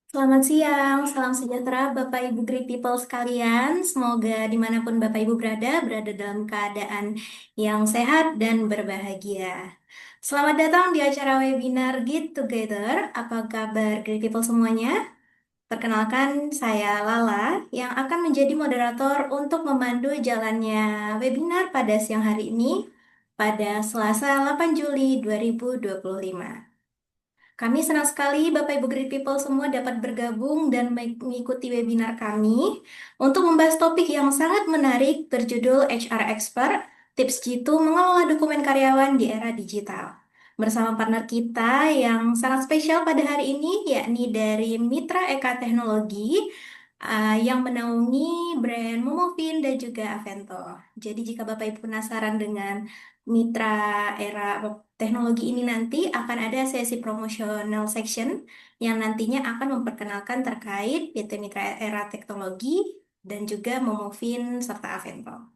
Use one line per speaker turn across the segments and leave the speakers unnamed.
Selamat siang, salam sejahtera Bapak Ibu Great People sekalian. Semoga dimanapun Bapak Ibu berada dalam keadaan yang sehat dan berbahagia. Selamat datang di acara webinar Get Together. Apa kabar Great People semuanya? Perkenalkan, saya Lala yang akan menjadi moderator untuk memandu jalannya webinar pada siang hari ini pada Selasa 8 Juli 2025. Kami senang sekali Bapak Ibu Great People semua dapat bergabung dan mengikuti webinar kami untuk membahas topik yang sangat menarik berjudul HR Expert, Tips Jitu Mengelola Dokumen Karyawan di Era Digital. Bersama partner kita yang sangat spesial pada hari ini, yakni dari Mitra Eka Teknologi, yang menaungi brand Momofin dan juga Avento. Jadi jika Bapak Ibu penasaran dengan Mitra Era Teknologi ini nanti akan ada sesi promotional section yang nantinya akan memperkenalkan terkait PT Mitra Era Teknologi dan juga Momofin serta Avento.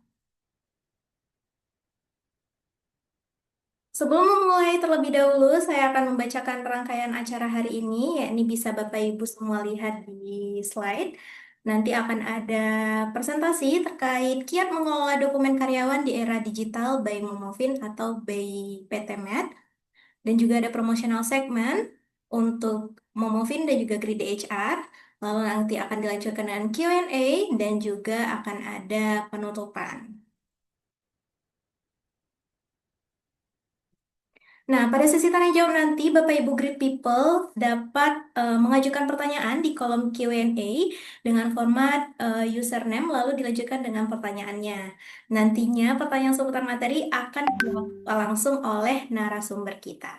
Sebelum memulai terlebih dahulu, saya akan membacakan rangkaian acara hari ini, yakni bisa Bapak Ibu semua lihat di slide. Nanti akan ada presentasi terkait kiat mengelola dokumen karyawan di era digital by Momofin atau by PT Med. Dan juga ada promotional segment untuk Momofin dan juga Grid HR. Lalu nanti akan dilanjutkan dengan Q&A dan juga akan ada penutupan. Nah, pada sesi tanya jawab nanti, Bapak Ibu Great People dapat mengajukan pertanyaan di kolom Q&A dengan format username, lalu dilanjutkan dengan pertanyaannya. Nantinya pertanyaan seputar materi akan dijawab langsung oleh narasumber kita.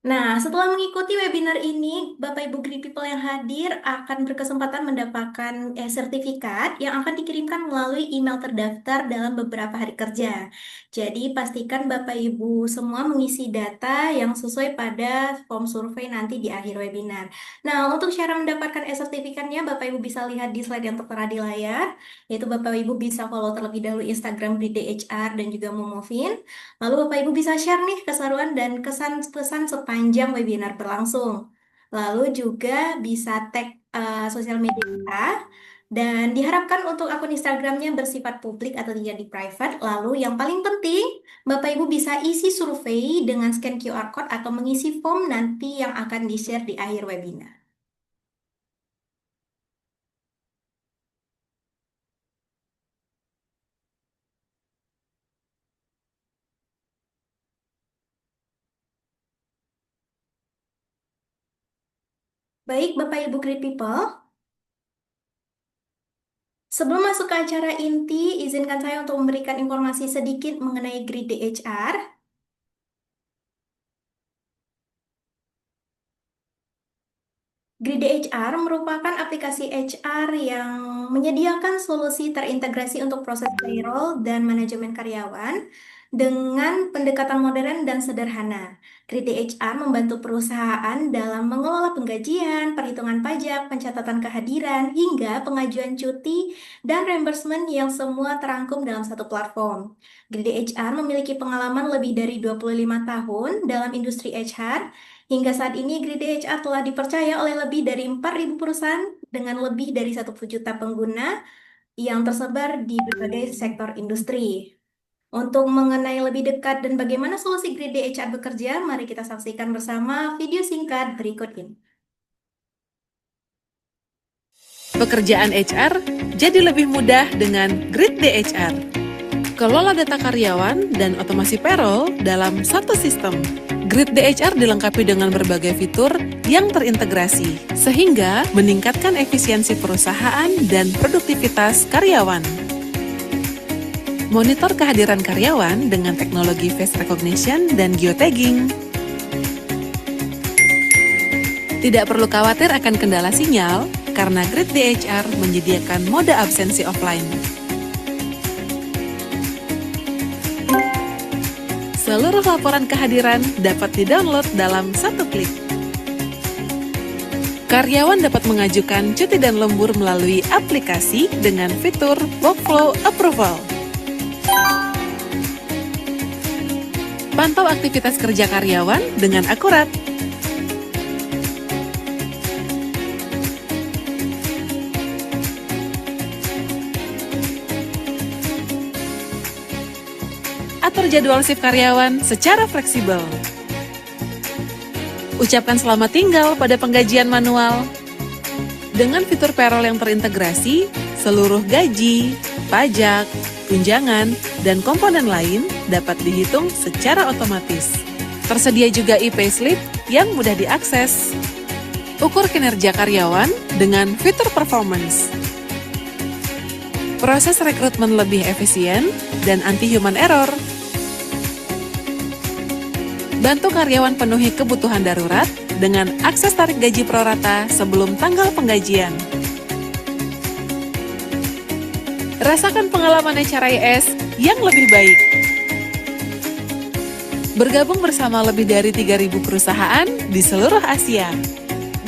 Nah, setelah mengikuti webinar ini, Bapak Ibu Great People yang hadir akan berkesempatan mendapatkan sertifikat yang akan dikirimkan melalui email terdaftar dalam beberapa hari kerja. Jadi, pastikan Bapak Ibu semua mengisi data yang sesuai pada form survei nanti di akhir webinar. Nah, untuk cara mendapatkan sertifikatnya, Bapak Ibu bisa lihat di slide yang tertera di layar, yaitu Bapak Ibu bisa follow terlebih dahulu Instagram BDHR dan juga Momofin. Lalu Bapak Ibu bisa share nih keseruan dan kesan pesan sepanjang webinar berlangsung. Lalu juga bisa tag sosial media kita dan diharapkan untuk akun Instagramnya bersifat publik atau tidak di private. Lalu yang paling penting, Bapak Ibu bisa isi survei dengan scan QR code atau mengisi form nanti yang akan di-share di akhir webinar. Baik, Bapak Ibu Great People, sebelum masuk ke acara inti, izinkan saya untuk memberikan informasi sedikit mengenai Grid DHR. Grid HR merupakan aplikasi HR yang menyediakan solusi terintegrasi untuk proses payroll dan manajemen karyawan dengan pendekatan modern dan sederhana. Grid HR membantu perusahaan dalam mengelola penggajian, perhitungan pajak, pencatatan kehadiran, hingga pengajuan cuti dan reimbursement yang semua terangkum dalam satu platform. Grid HR memiliki pengalaman lebih dari 25 tahun dalam industri HR. Hingga saat ini, Grid HR telah dipercaya oleh lebih dari 4.000 perusahaan dengan lebih dari 1 juta pengguna yang tersebar di berbagai sektor industri. Untuk mengenai lebih dekat dan bagaimana solusi Grid HR bekerja, mari kita saksikan bersama video singkat berikut ini.
Pekerjaan HR jadi lebih mudah dengan Grid DHR. Kelola data karyawan dan otomasi payroll dalam satu sistem. Grid DHR dilengkapi dengan berbagai fitur yang terintegrasi, sehingga meningkatkan efisiensi perusahaan dan produktivitas karyawan. Monitor kehadiran karyawan dengan teknologi face recognition dan geotagging. Tidak perlu khawatir akan kendala sinyal, karena Grid DHR menyediakan mode absensi offline. Seluruh laporan kehadiran dapat di-download dalam satu klik. Karyawan dapat mengajukan cuti dan lembur melalui aplikasi dengan fitur Workflow Approval. Pantau aktivitas kerja karyawan dengan akurat. Atur jadwal shift karyawan secara fleksibel. Ucapkan selamat tinggal pada penggajian manual. Dengan fitur payroll yang terintegrasi, seluruh gaji, pajak, tunjangan, dan komponen lain dapat dihitung secara otomatis. Tersedia juga e-payslip yang mudah diakses. Ukur kinerja karyawan dengan fitur performance. Proses rekrutmen lebih efisien dan anti-human error. Bantu karyawan penuhi kebutuhan darurat dengan akses tarik gaji prorata sebelum tanggal penggajian. Rasakan pengalaman HRIS yang lebih baik. Bergabung bersama lebih dari 3.000 perusahaan di seluruh Asia.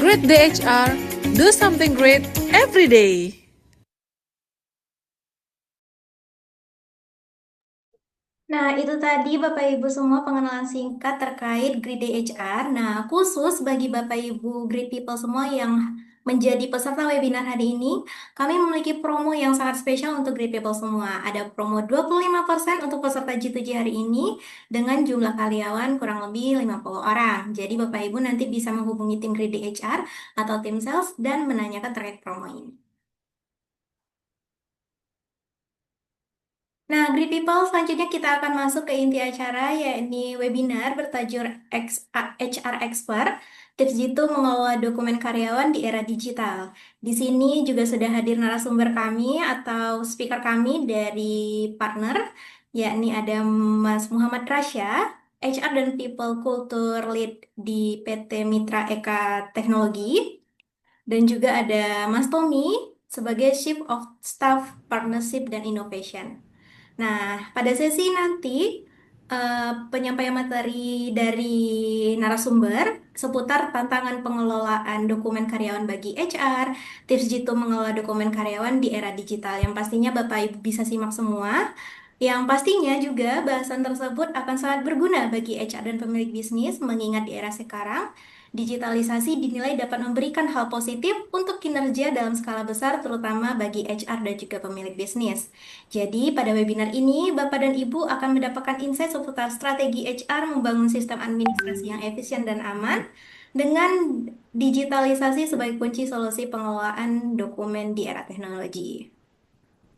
Great DHR, do something great every day.
Nah, itu tadi Bapak Ibu semua pengenalan singkat terkait Grid HR. Nah, khusus bagi Bapak Ibu Grid People semua yang menjadi peserta webinar hari ini, kami memiliki promo yang sangat spesial untuk Grid People semua. Ada promo 25% untuk peserta G2G hari ini dengan jumlah karyawan kurang lebih 50 orang. Jadi Bapak Ibu nanti bisa menghubungi tim Grid HR atau tim sales dan menanyakan terkait promo ini. Nah, Great People, selanjutnya kita akan masuk ke inti acara, yakni webinar bertajuk HR Expert, Tips Jitu Mengelola Dokumen Karyawan di Era Digital. Di sini juga sudah hadir narasumber kami atau speaker kami dari partner, yakni ada Mas Muhammad Rasya, HR dan People Culture Lead di PT Mitra Eka Teknologi, dan juga ada Mas Tommy sebagai Chief of Staff Partnership dan Innovation. Nah, pada sesi nanti penyampaian materi dari narasumber seputar tantangan pengelolaan dokumen karyawan bagi HR, tips jitu mengelola dokumen karyawan di era digital yang pastinya Bapak Ibu bisa simak semua. Yang pastinya juga bahasan tersebut akan sangat berguna bagi HR dan pemilik bisnis mengingat di era sekarang digitalisasi dinilai dapat memberikan hal positif untuk kinerja dalam skala besar terutama bagi HR dan juga pemilik bisnis. Jadi, pada webinar ini, Bapak dan Ibu akan mendapatkan insight seputar strategi HR membangun sistem administrasi yang efisien dan aman dengan digitalisasi sebagai kunci solusi pengelolaan dokumen di era teknologi.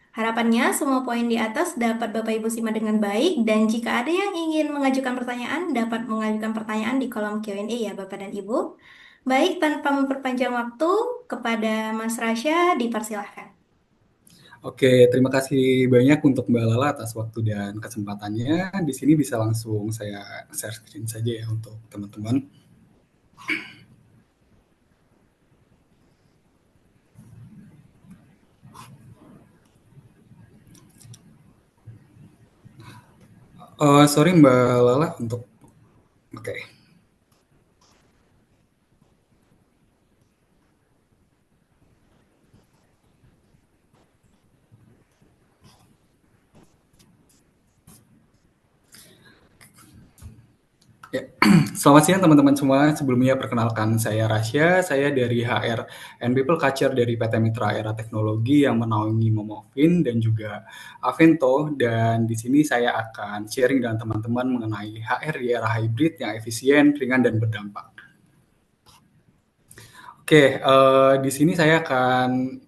Harapannya, semua poin di atas dapat Bapak Ibu simak dengan baik, dan jika ada yang ingin mengajukan pertanyaan, dapat mengajukan pertanyaan di kolom Q&A ya Bapak dan Ibu. Baik, tanpa memperpanjang waktu, kepada Mas Rasya, dipersilahkan.
Oke, terima kasih banyak untuk Mbak Lala atas waktu dan kesempatannya. Di sini bisa langsung saya share screen saja ya untuk teman-teman. Sorry Mbak Lala untuk oke. Ya, selamat siang teman-teman semua. Sebelumnya perkenalkan saya Rasya, saya dari HR and People Culture dari PT Mitra Era Teknologi yang menaungi Momofin dan juga Avento. Dan di sini saya akan sharing dengan teman-teman mengenai HR di era hybrid yang efisien, ringan, dan berdampak. Oke, di sini saya akan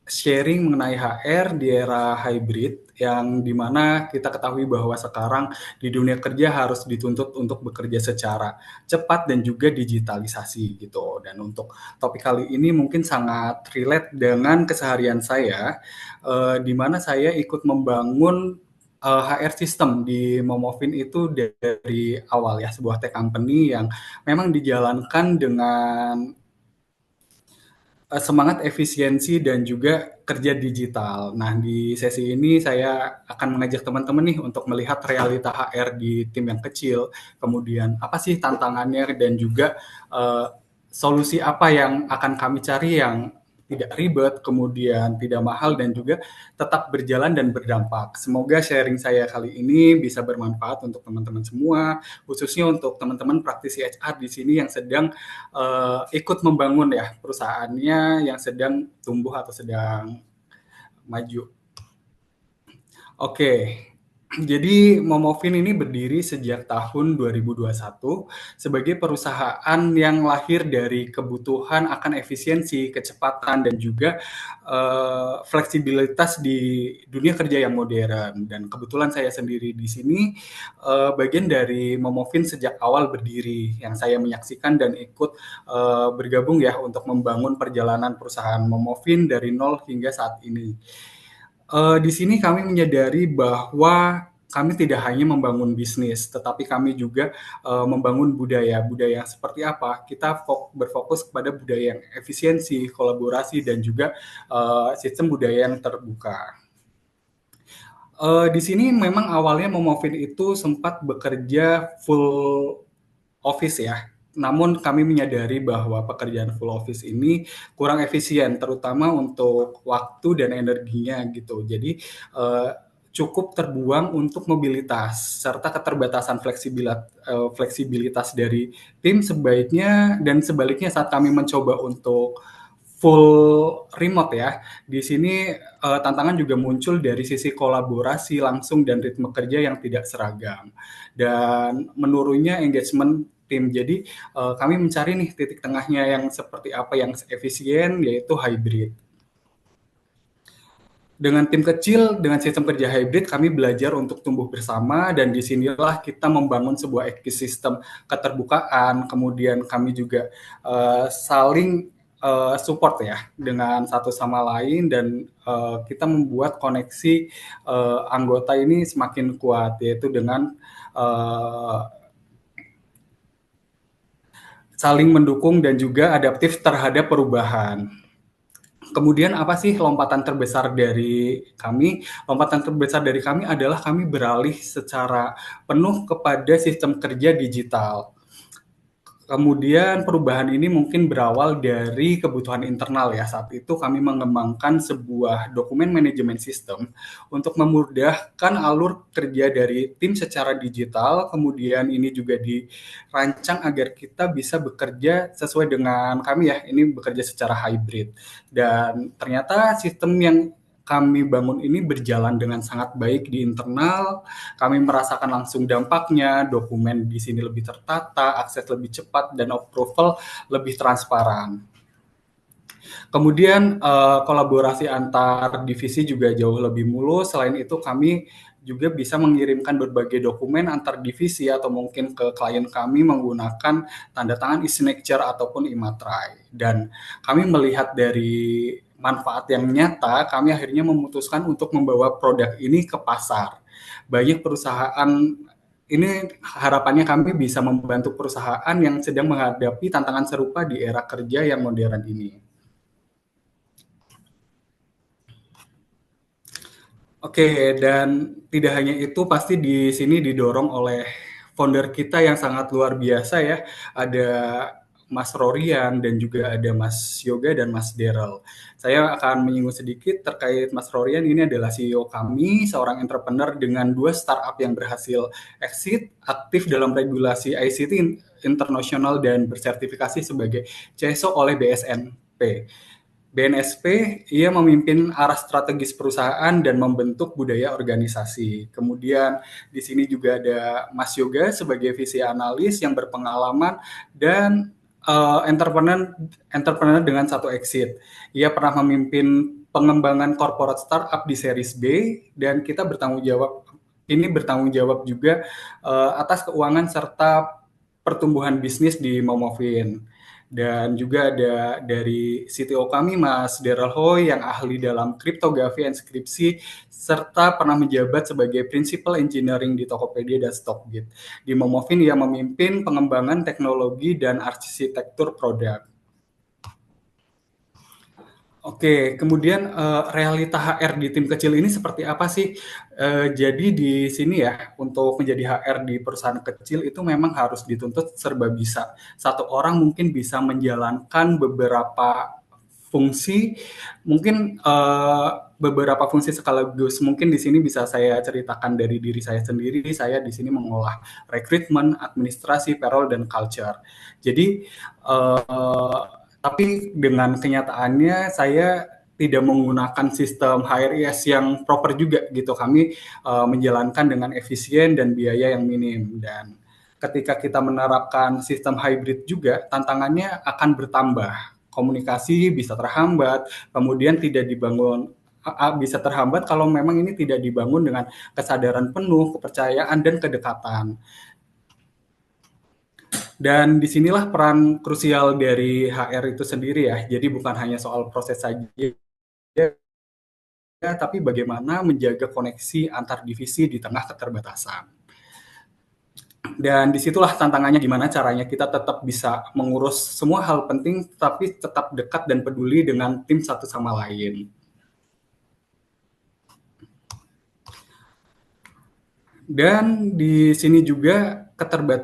sharing mengenai HR di era hybrid yang dimana kita ketahui bahwa sekarang di dunia kerja harus dituntut untuk bekerja secara cepat dan juga digitalisasi gitu. Dan untuk topik kali ini mungkin sangat relate dengan keseharian saya, di mana saya ikut membangun HR system di Momofin itu dari awal ya, sebuah tech company yang memang dijalankan dengan semangat efisiensi dan juga kerja digital. Nah, di sesi ini saya akan mengajak teman-teman nih untuk melihat realita HR di tim yang kecil, kemudian apa sih tantangannya dan juga solusi apa yang akan kami cari yang tidak ribet, kemudian tidak mahal, dan juga tetap berjalan dan berdampak. Semoga sharing saya kali ini bisa bermanfaat untuk teman-teman semua, khususnya untuk teman-teman praktisi HR di sini yang sedang ikut membangun ya perusahaannya yang sedang tumbuh atau sedang maju. Oke, jadi Momofin ini berdiri sejak tahun 2021 sebagai perusahaan yang lahir dari kebutuhan akan efisiensi, kecepatan, dan juga fleksibilitas di dunia kerja yang modern. Dan kebetulan saya sendiri di sini bagian dari Momofin sejak awal berdiri, yang saya menyaksikan dan ikut bergabung ya untuk membangun perjalanan perusahaan Momofin dari nol hingga saat ini. Di sini kami menyadari bahwa kami tidak hanya membangun bisnis, tetapi kami juga membangun budaya. Budaya yang seperti apa? Kita berfokus kepada budaya yang efisiensi, kolaborasi, dan juga sistem budaya yang terbuka. Di sini memang awalnya Momofin itu sempat bekerja full office ya. Namun kami menyadari bahwa pekerjaan full office ini kurang efisien, terutama untuk waktu dan energinya gitu. Jadi cukup terbuang untuk mobilitas serta keterbatasan fleksibilitas dari tim sebaiknya, dan sebaliknya saat kami mencoba untuk full remote ya. Di sini tantangan juga muncul dari sisi kolaborasi langsung dan ritme kerja yang tidak seragam. Dan menurunnya engagement tim. Jadi kami mencari nih titik tengahnya yang seperti apa yang efisien, yaitu hybrid. Dengan tim kecil, dengan sistem kerja hybrid, kami belajar untuk tumbuh bersama, dan disinilah kita membangun sebuah ekosistem keterbukaan. Kemudian kami juga saling support ya dengan satu sama lain, dan kita membuat koneksi anggota ini semakin kuat, yaitu dengan saling mendukung dan juga adaptif terhadap perubahan. Kemudian apa sih lompatan terbesar dari kami? Lompatan terbesar dari kami adalah kami beralih secara penuh kepada sistem kerja digital. Kemudian perubahan ini mungkin berawal dari kebutuhan internal ya. Saat itu kami mengembangkan sebuah dokumen manajemen sistem untuk memudahkan alur kerja dari tim secara digital. Kemudian ini juga dirancang agar kita bisa bekerja sesuai dengan kami ya, ini bekerja secara hybrid. Dan ternyata sistem yang kami bangun ini berjalan dengan sangat baik di internal. Kami merasakan langsung dampaknya, dokumen di sini lebih tertata, akses lebih cepat, dan approval lebih transparan. Kemudian kolaborasi antar divisi juga jauh lebih mulus. Selain itu kami juga bisa mengirimkan berbagai dokumen antar divisi atau mungkin ke klien kami menggunakan tanda tangan e-signature ataupun e-materai. Dan kami melihat dari manfaat yang nyata, kami akhirnya memutuskan untuk membawa produk ini ke pasar. Banyak perusahaan ini, harapannya kami bisa membantu perusahaan yang sedang menghadapi tantangan serupa di era kerja yang modern ini. Oke, dan tidak hanya itu, pasti di sini didorong oleh founder kita yang sangat luar biasa ya. Ada Mas Rorian dan juga ada Mas Yoga dan Mas Daryl. Saya akan menyinggung sedikit terkait Mas Rorian. Ini adalah CEO kami, seorang entrepreneur dengan 2 startup yang berhasil exit, aktif dalam regulasi ICT internasional, dan bersertifikasi sebagai CSO oleh BSNP. BNSP, ia memimpin arah strategis perusahaan dan membentuk budaya organisasi. Kemudian di sini juga ada Mas Yoga sebagai visi analis yang berpengalaman dan entrepreneur dengan 1 exit. Ia pernah memimpin pengembangan corporate startup di series B, dan kita bertanggung jawab juga atas keuangan serta pertumbuhan bisnis di Momofin. Dan juga ada dari CTO kami Mas Daryl Hoy yang ahli dalam kriptografi dan skripsi, serta pernah menjabat sebagai Principal Engineering di Tokopedia dan Stockbit. Di Momofin ia memimpin pengembangan teknologi dan arsitektur produk. Oke, kemudian realita HR di tim kecil ini seperti apa sih? Jadi di sini ya, untuk menjadi HR di perusahaan kecil itu memang harus dituntut serba bisa. Satu orang mungkin bisa menjalankan beberapa fungsi, mungkin beberapa fungsi sekaligus. Mungkin di sini bisa saya ceritakan dari diri saya sendiri. Saya di sini mengolah rekrutmen, administrasi, payroll, dan culture. Jadi, tapi dengan kenyataannya saya tidak menggunakan sistem HRIS yang proper juga gitu. Kami menjalankan dengan efisien dan biaya yang minim. Dan ketika kita menerapkan sistem hybrid juga, tantangannya akan bertambah. Komunikasi bisa terhambat, kemudian tidak dibangun bisa terhambat kalau memang ini tidak dibangun dengan kesadaran penuh, kepercayaan, dan kedekatan. Dan disinilah peran krusial dari HR itu sendiri ya. Jadi bukan hanya soal proses saja, tapi bagaimana menjaga koneksi antar divisi di tengah keterbatasan. Dan disitulah tantangannya gimana caranya kita tetap bisa mengurus semua hal penting, tapi tetap dekat dan peduli dengan tim satu sama lain. Dan di sini juga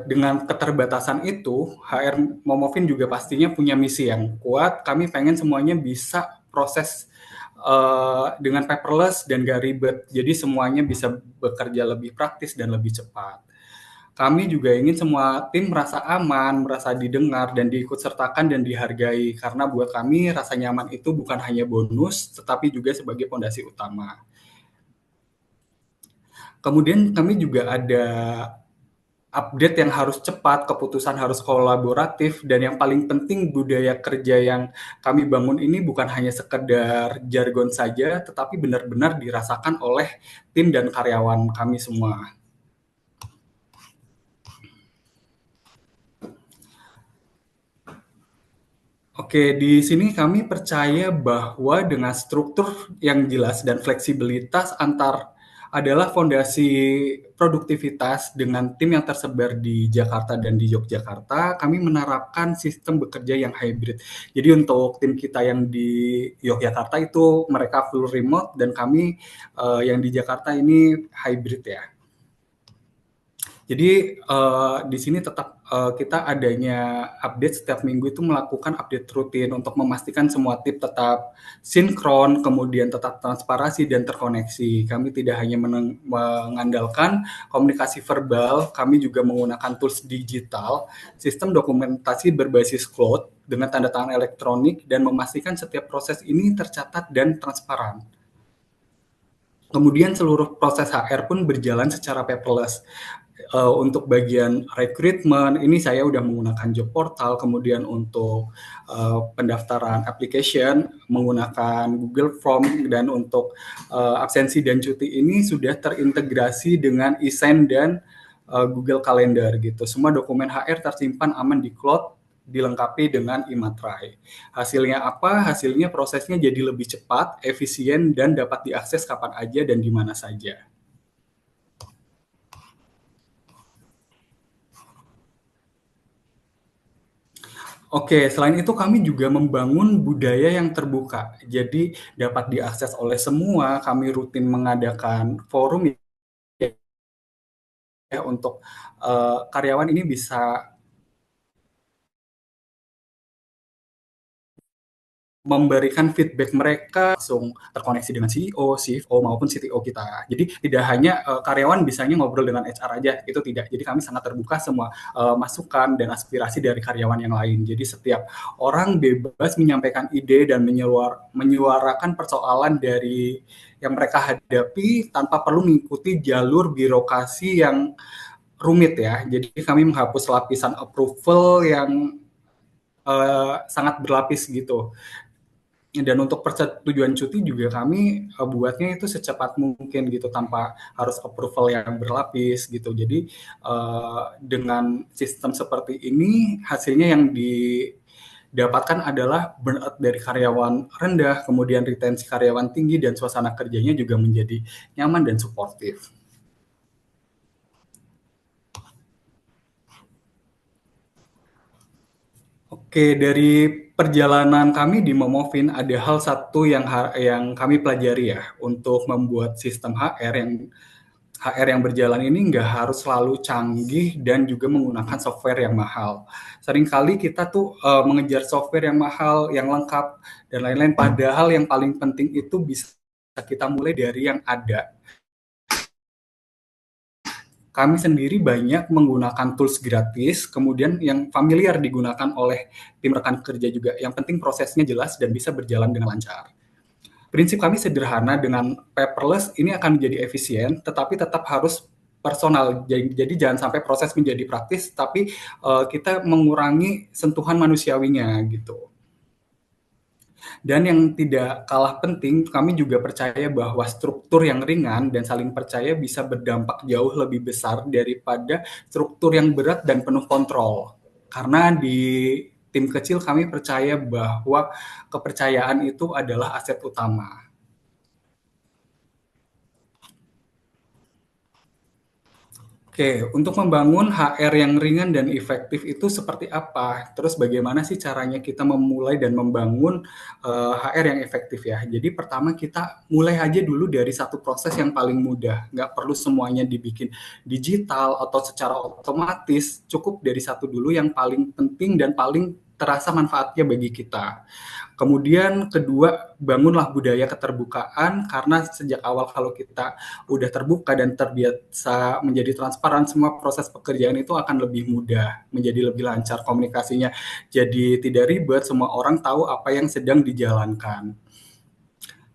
dengan keterbatasan itu, HR Momofin juga pastinya punya misi yang kuat. Kami pengen semuanya bisa proses dengan paperless dan gak ribet. Jadi semuanya bisa bekerja lebih praktis dan lebih cepat. Kami juga ingin semua tim merasa aman, merasa didengar, dan diikut sertakan dan dihargai. Karena buat kami rasa nyaman itu bukan hanya bonus, tetapi juga sebagai fondasi utama. Kemudian kami juga ada update yang harus cepat, keputusan harus kolaboratif, dan yang paling penting budaya kerja yang kami bangun ini bukan hanya sekedar jargon saja, tetapi benar-benar dirasakan oleh tim dan karyawan kami semua. Oke, di sini kami percaya bahwa dengan struktur yang jelas dan fleksibilitas adalah fondasi produktivitas. Dengan tim yang tersebar di Jakarta dan di Yogyakarta, kami menerapkan sistem bekerja yang hybrid. Jadi untuk tim kita yang di Yogyakarta itu mereka full remote, dan kami yang di Jakarta ini hybrid ya. Jadi di sini tetap kita adanya update setiap minggu itu melakukan update rutin untuk memastikan semua tim tetap sinkron, kemudian tetap transparansi dan terkoneksi. Kami tidak hanya mengandalkan komunikasi verbal, kami juga menggunakan tools digital, sistem dokumentasi berbasis cloud dengan tanda tangan elektronik, dan memastikan setiap proses ini tercatat dan transparan. Kemudian seluruh proses HR pun berjalan secara paperless. Untuk bagian rekrutmen ini saya udah menggunakan job portal, kemudian untuk pendaftaran application menggunakan Google Form, dan untuk absensi dan cuti ini sudah terintegrasi dengan e-sign dan Google Calendar gitu. Semua dokumen HR tersimpan aman di cloud, dilengkapi dengan e-materai. Hasilnya apa? Hasilnya prosesnya jadi lebih cepat, efisien, dan dapat diakses kapan aja dan di mana saja. Oke, selain itu kami juga membangun budaya yang terbuka. Jadi dapat diakses oleh semua. Kami rutin mengadakan forum ya untuk karyawan ini bisa memberikan feedback mereka, langsung terkoneksi dengan CEO, CFO, maupun CTO kita. Jadi tidak hanya karyawan bisanya ngobrol dengan HR aja, itu tidak. Jadi kami sangat terbuka semua masukan dan aspirasi dari karyawan yang lain. Jadi setiap orang bebas menyampaikan ide dan menyuarakan persoalan dari yang mereka hadapi tanpa perlu mengikuti jalur birokrasi yang rumit ya. Jadi kami menghapus lapisan approval yang sangat berlapis gitu. Dan untuk persetujuan cuti juga kami buatnya itu secepat mungkin gitu, tanpa harus approval yang berlapis gitu. Jadi dengan sistem seperti ini, hasilnya yang didapatkan adalah burnout dari karyawan rendah, kemudian retensi karyawan tinggi, dan suasana kerjanya juga menjadi nyaman dan suportif. Oke, dari perjalanan kami di Momofin ada satu yang kami pelajari ya untuk membuat sistem HR yang HR yang berjalan ini nggak harus selalu canggih dan juga menggunakan software yang mahal. Seringkali kita tuh mengejar software yang mahal, yang lengkap, dan lain-lain. Padahal yang paling penting itu bisa kita mulai dari yang ada. Kami sendiri banyak menggunakan tools gratis, kemudian yang familiar digunakan oleh tim rekan kerja juga. Yang penting prosesnya jelas dan bisa berjalan dengan lancar. Prinsip kami sederhana, dengan paperless ini akan menjadi efisien, tetapi tetap harus personal. Jadi jangan sampai proses menjadi praktis, tapi kita mengurangi sentuhan manusiawinya gitu. Dan yang tidak kalah penting, kami juga percaya bahwa struktur yang ringan dan saling percaya bisa berdampak jauh lebih besar daripada struktur yang berat dan penuh kontrol. Karena di tim kecil kami percaya bahwa kepercayaan itu adalah aset utama. Oke, untuk membangun HR yang ringan dan efektif itu seperti apa? Terus bagaimana sih caranya kita memulai dan membangun HR yang efektif ya? Jadi pertama kita mulai aja dulu dari satu proses yang paling mudah. Nggak perlu semuanya dibikin digital atau secara otomatis. Cukup dari satu dulu yang paling penting dan paling terasa manfaatnya bagi kita. Kemudian kedua, bangunlah budaya keterbukaan, karena sejak awal kalau kita udah terbuka dan terbiasa menjadi transparan, semua proses pekerjaan itu akan lebih mudah, menjadi lebih lancar komunikasinya. Jadi tidak ribet, semua orang tahu apa yang sedang dijalankan.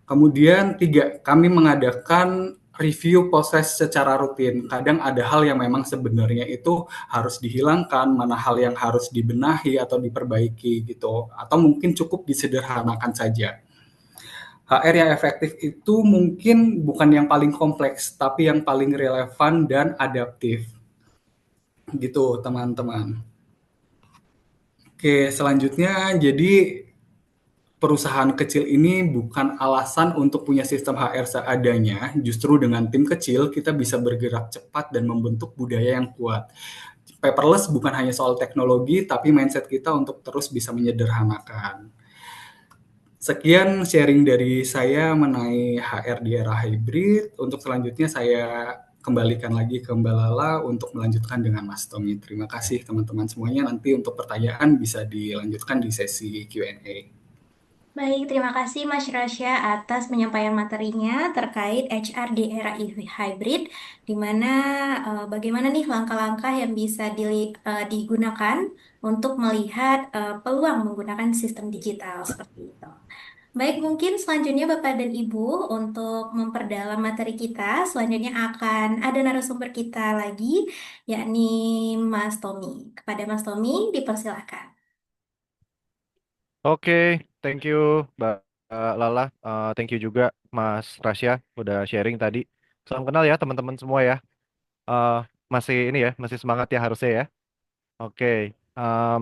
Kemudian tiga, kami mengadakan review proses secara rutin. Kadang ada hal yang memang sebenarnya itu harus dihilangkan, mana hal yang harus dibenahi atau diperbaiki gitu. Atau mungkin cukup disederhanakan saja. HR yang efektif itu mungkin bukan yang paling kompleks, tapi yang paling relevan dan adaptif. Gitu, teman-teman. Oke, selanjutnya jadi perusahaan kecil ini bukan alasan untuk punya sistem HR seadanya. Justru dengan tim kecil kita bisa bergerak cepat dan membentuk budaya yang kuat. Paperless bukan hanya soal teknologi, tapi mindset kita untuk terus bisa menyederhanakan. Sekian sharing dari saya mengenai HR di era hybrid. Untuk selanjutnya saya kembalikan lagi ke Mbak Lala untuk melanjutkan dengan Mas Tommy. Terima kasih teman-teman semuanya. Nanti untuk pertanyaan bisa dilanjutkan di sesi Q&A.
Baik, terima kasih Mas Rasya atas penyampaian materinya terkait HR di era hybrid, di mana bagaimana nih langkah-langkah yang bisa digunakan untuk melihat peluang menggunakan sistem digital seperti itu. Baik, mungkin selanjutnya Bapak dan Ibu untuk memperdalam materi kita, selanjutnya akan ada narasumber kita lagi, yakni Mas Tommy. Kepada Mas Tommy, dipersilahkan.
Oke, thank you Mbak Lala. Thank you juga Mas Rasya udah sharing tadi. Salam kenal ya teman-teman semua ya. Eh, masih ini ya, masih semangat ya harusnya ya. Oke, em,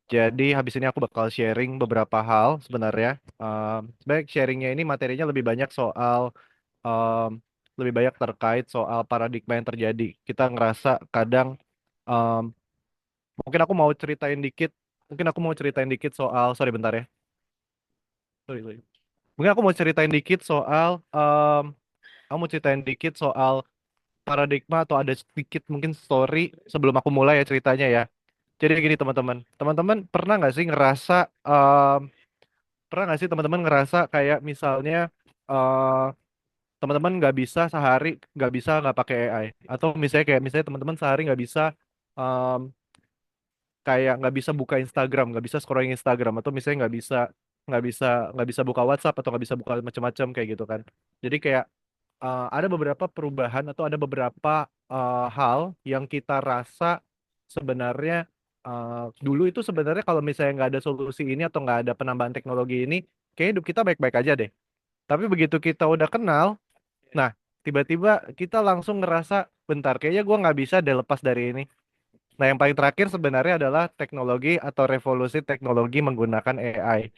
jadi habis ini aku bakal sharing beberapa hal sebenarnya. Sebaik sharingnya ini materinya lebih banyak soal, em, lebih banyak terkait soal paradigma yang terjadi. Kita ngerasa kadang, em, mungkin aku mau ceritain dikit, mungkin aku mau ceritain dikit soal, sorry bentar ya. Sorry, sorry. Mungkin aku mau ceritain dikit soal, aku mau ceritain dikit soal paradigma atau ada sedikit mungkin story sebelum aku mulai ya ceritanya ya. Jadi gini teman-teman, teman-teman pernah nggak sih ngerasa, pernah nggak sih teman-teman ngerasa kayak misalnya eh, teman-teman nggak bisa sehari nggak bisa nggak pakai AI, atau misalnya kayak misalnya teman-teman sehari nggak bisa em, kayak nggak bisa buka Instagram, nggak bisa scrolling Instagram, atau misalnya nggak bisa nggak bisa buka WhatsApp atau nggak bisa buka macam-macam kayak gitu kan. Jadi kayak ada beberapa perubahan atau ada beberapa hal yang kita rasa sebenarnya dulu itu sebenarnya kalau misalnya nggak ada solusi ini atau nggak ada penambahan teknologi ini, kayak hidup kita baik-baik aja deh. Tapi begitu kita udah kenal, nah tiba-tiba kita langsung ngerasa, bentar, kayaknya gue nggak bisa deh lepas dari ini. Nah yang paling terakhir sebenarnya adalah teknologi atau revolusi teknologi menggunakan AI.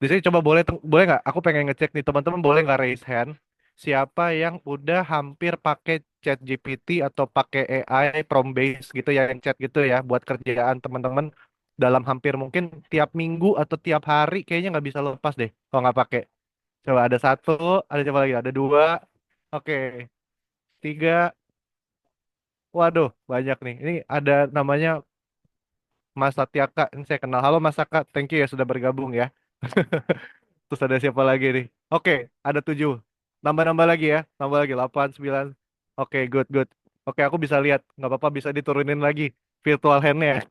Di sini coba boleh nggak? Aku pengen ngecek nih teman-teman, boleh nggak raise hand? Siapa yang udah hampir pakai chat GPT atau pakai AI prompt base gitu ya, yang chat gitu ya, buat kerjaan teman-teman dalam hampir mungkin tiap minggu atau tiap hari, kayaknya nggak bisa lepas deh kalau nggak pakai. Coba ada satu, ada coba lagi, ada dua. Oke, tiga. Waduh, banyak nih. Ini ada namanya Mas Satyaka. Ini saya kenal. Halo Mas Saka, thank you ya sudah bergabung ya. Terus ada siapa lagi nih? Oke, ada 7. Nambah-nambah lagi ya. Nambah lagi 8, 9. Oke, good, good. Oke, aku bisa lihat. Nggak apa-apa, bisa diturunin lagi virtual hand-nya.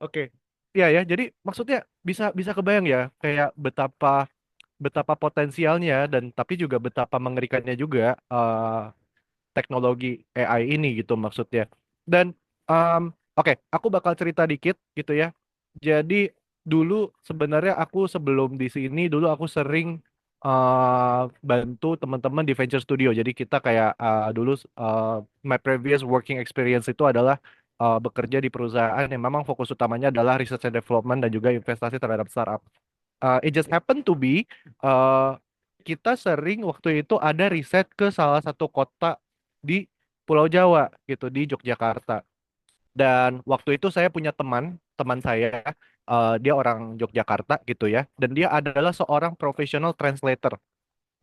Oke. Iya ya, jadi maksudnya bisa bisa kebayang ya kayak betapa betapa potensialnya dan tapi juga betapa mengerikannya juga teknologi AI ini gitu maksudnya. Dan um, oke, aku bakal cerita dikit gitu ya. Jadi dulu sebenarnya aku sebelum di sini dulu aku sering bantu teman-teman di venture studio. Jadi kita kayak dulu my previous working experience itu adalah bekerja di perusahaan yang memang fokus utamanya adalah research and development dan juga investasi terhadap startup. It just happen to be uh, kita sering waktu itu ada riset ke salah satu kota di Pulau Jawa gitu di Yogyakarta. Dan waktu itu saya punya teman saya, dia orang Yogyakarta gitu ya, dan dia adalah seorang professional translator.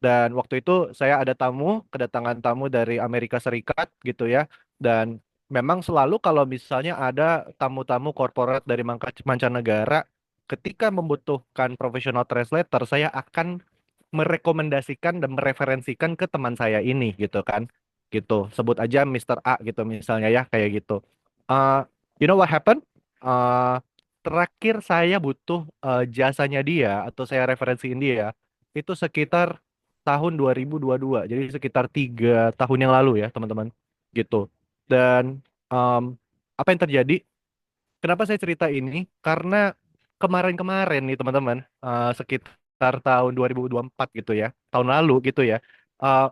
Dan waktu itu saya ada kedatangan tamu dari Amerika Serikat gitu ya. Dan memang selalu kalau misalnya ada tamu-tamu korporat dari mancanegara, ketika membutuhkan professional translator, saya akan merekomendasikan dan mereferensikan ke teman saya ini gitu kan. Gitu. Sebut aja Mister A gitu misalnya ya kayak gitu. Uh, you know what happened? Uh, terakhir saya butuh jasanya dia atau saya referensiin dia itu sekitar tahun 2022. Jadi sekitar 3 tahun yang lalu ya, teman-teman. Gitu. Dan um, apa yang terjadi? Kenapa saya cerita ini? Karena kemarin-kemarin nih, teman-teman, sekitar tahun 2024 gitu ya, tahun lalu gitu ya, uh,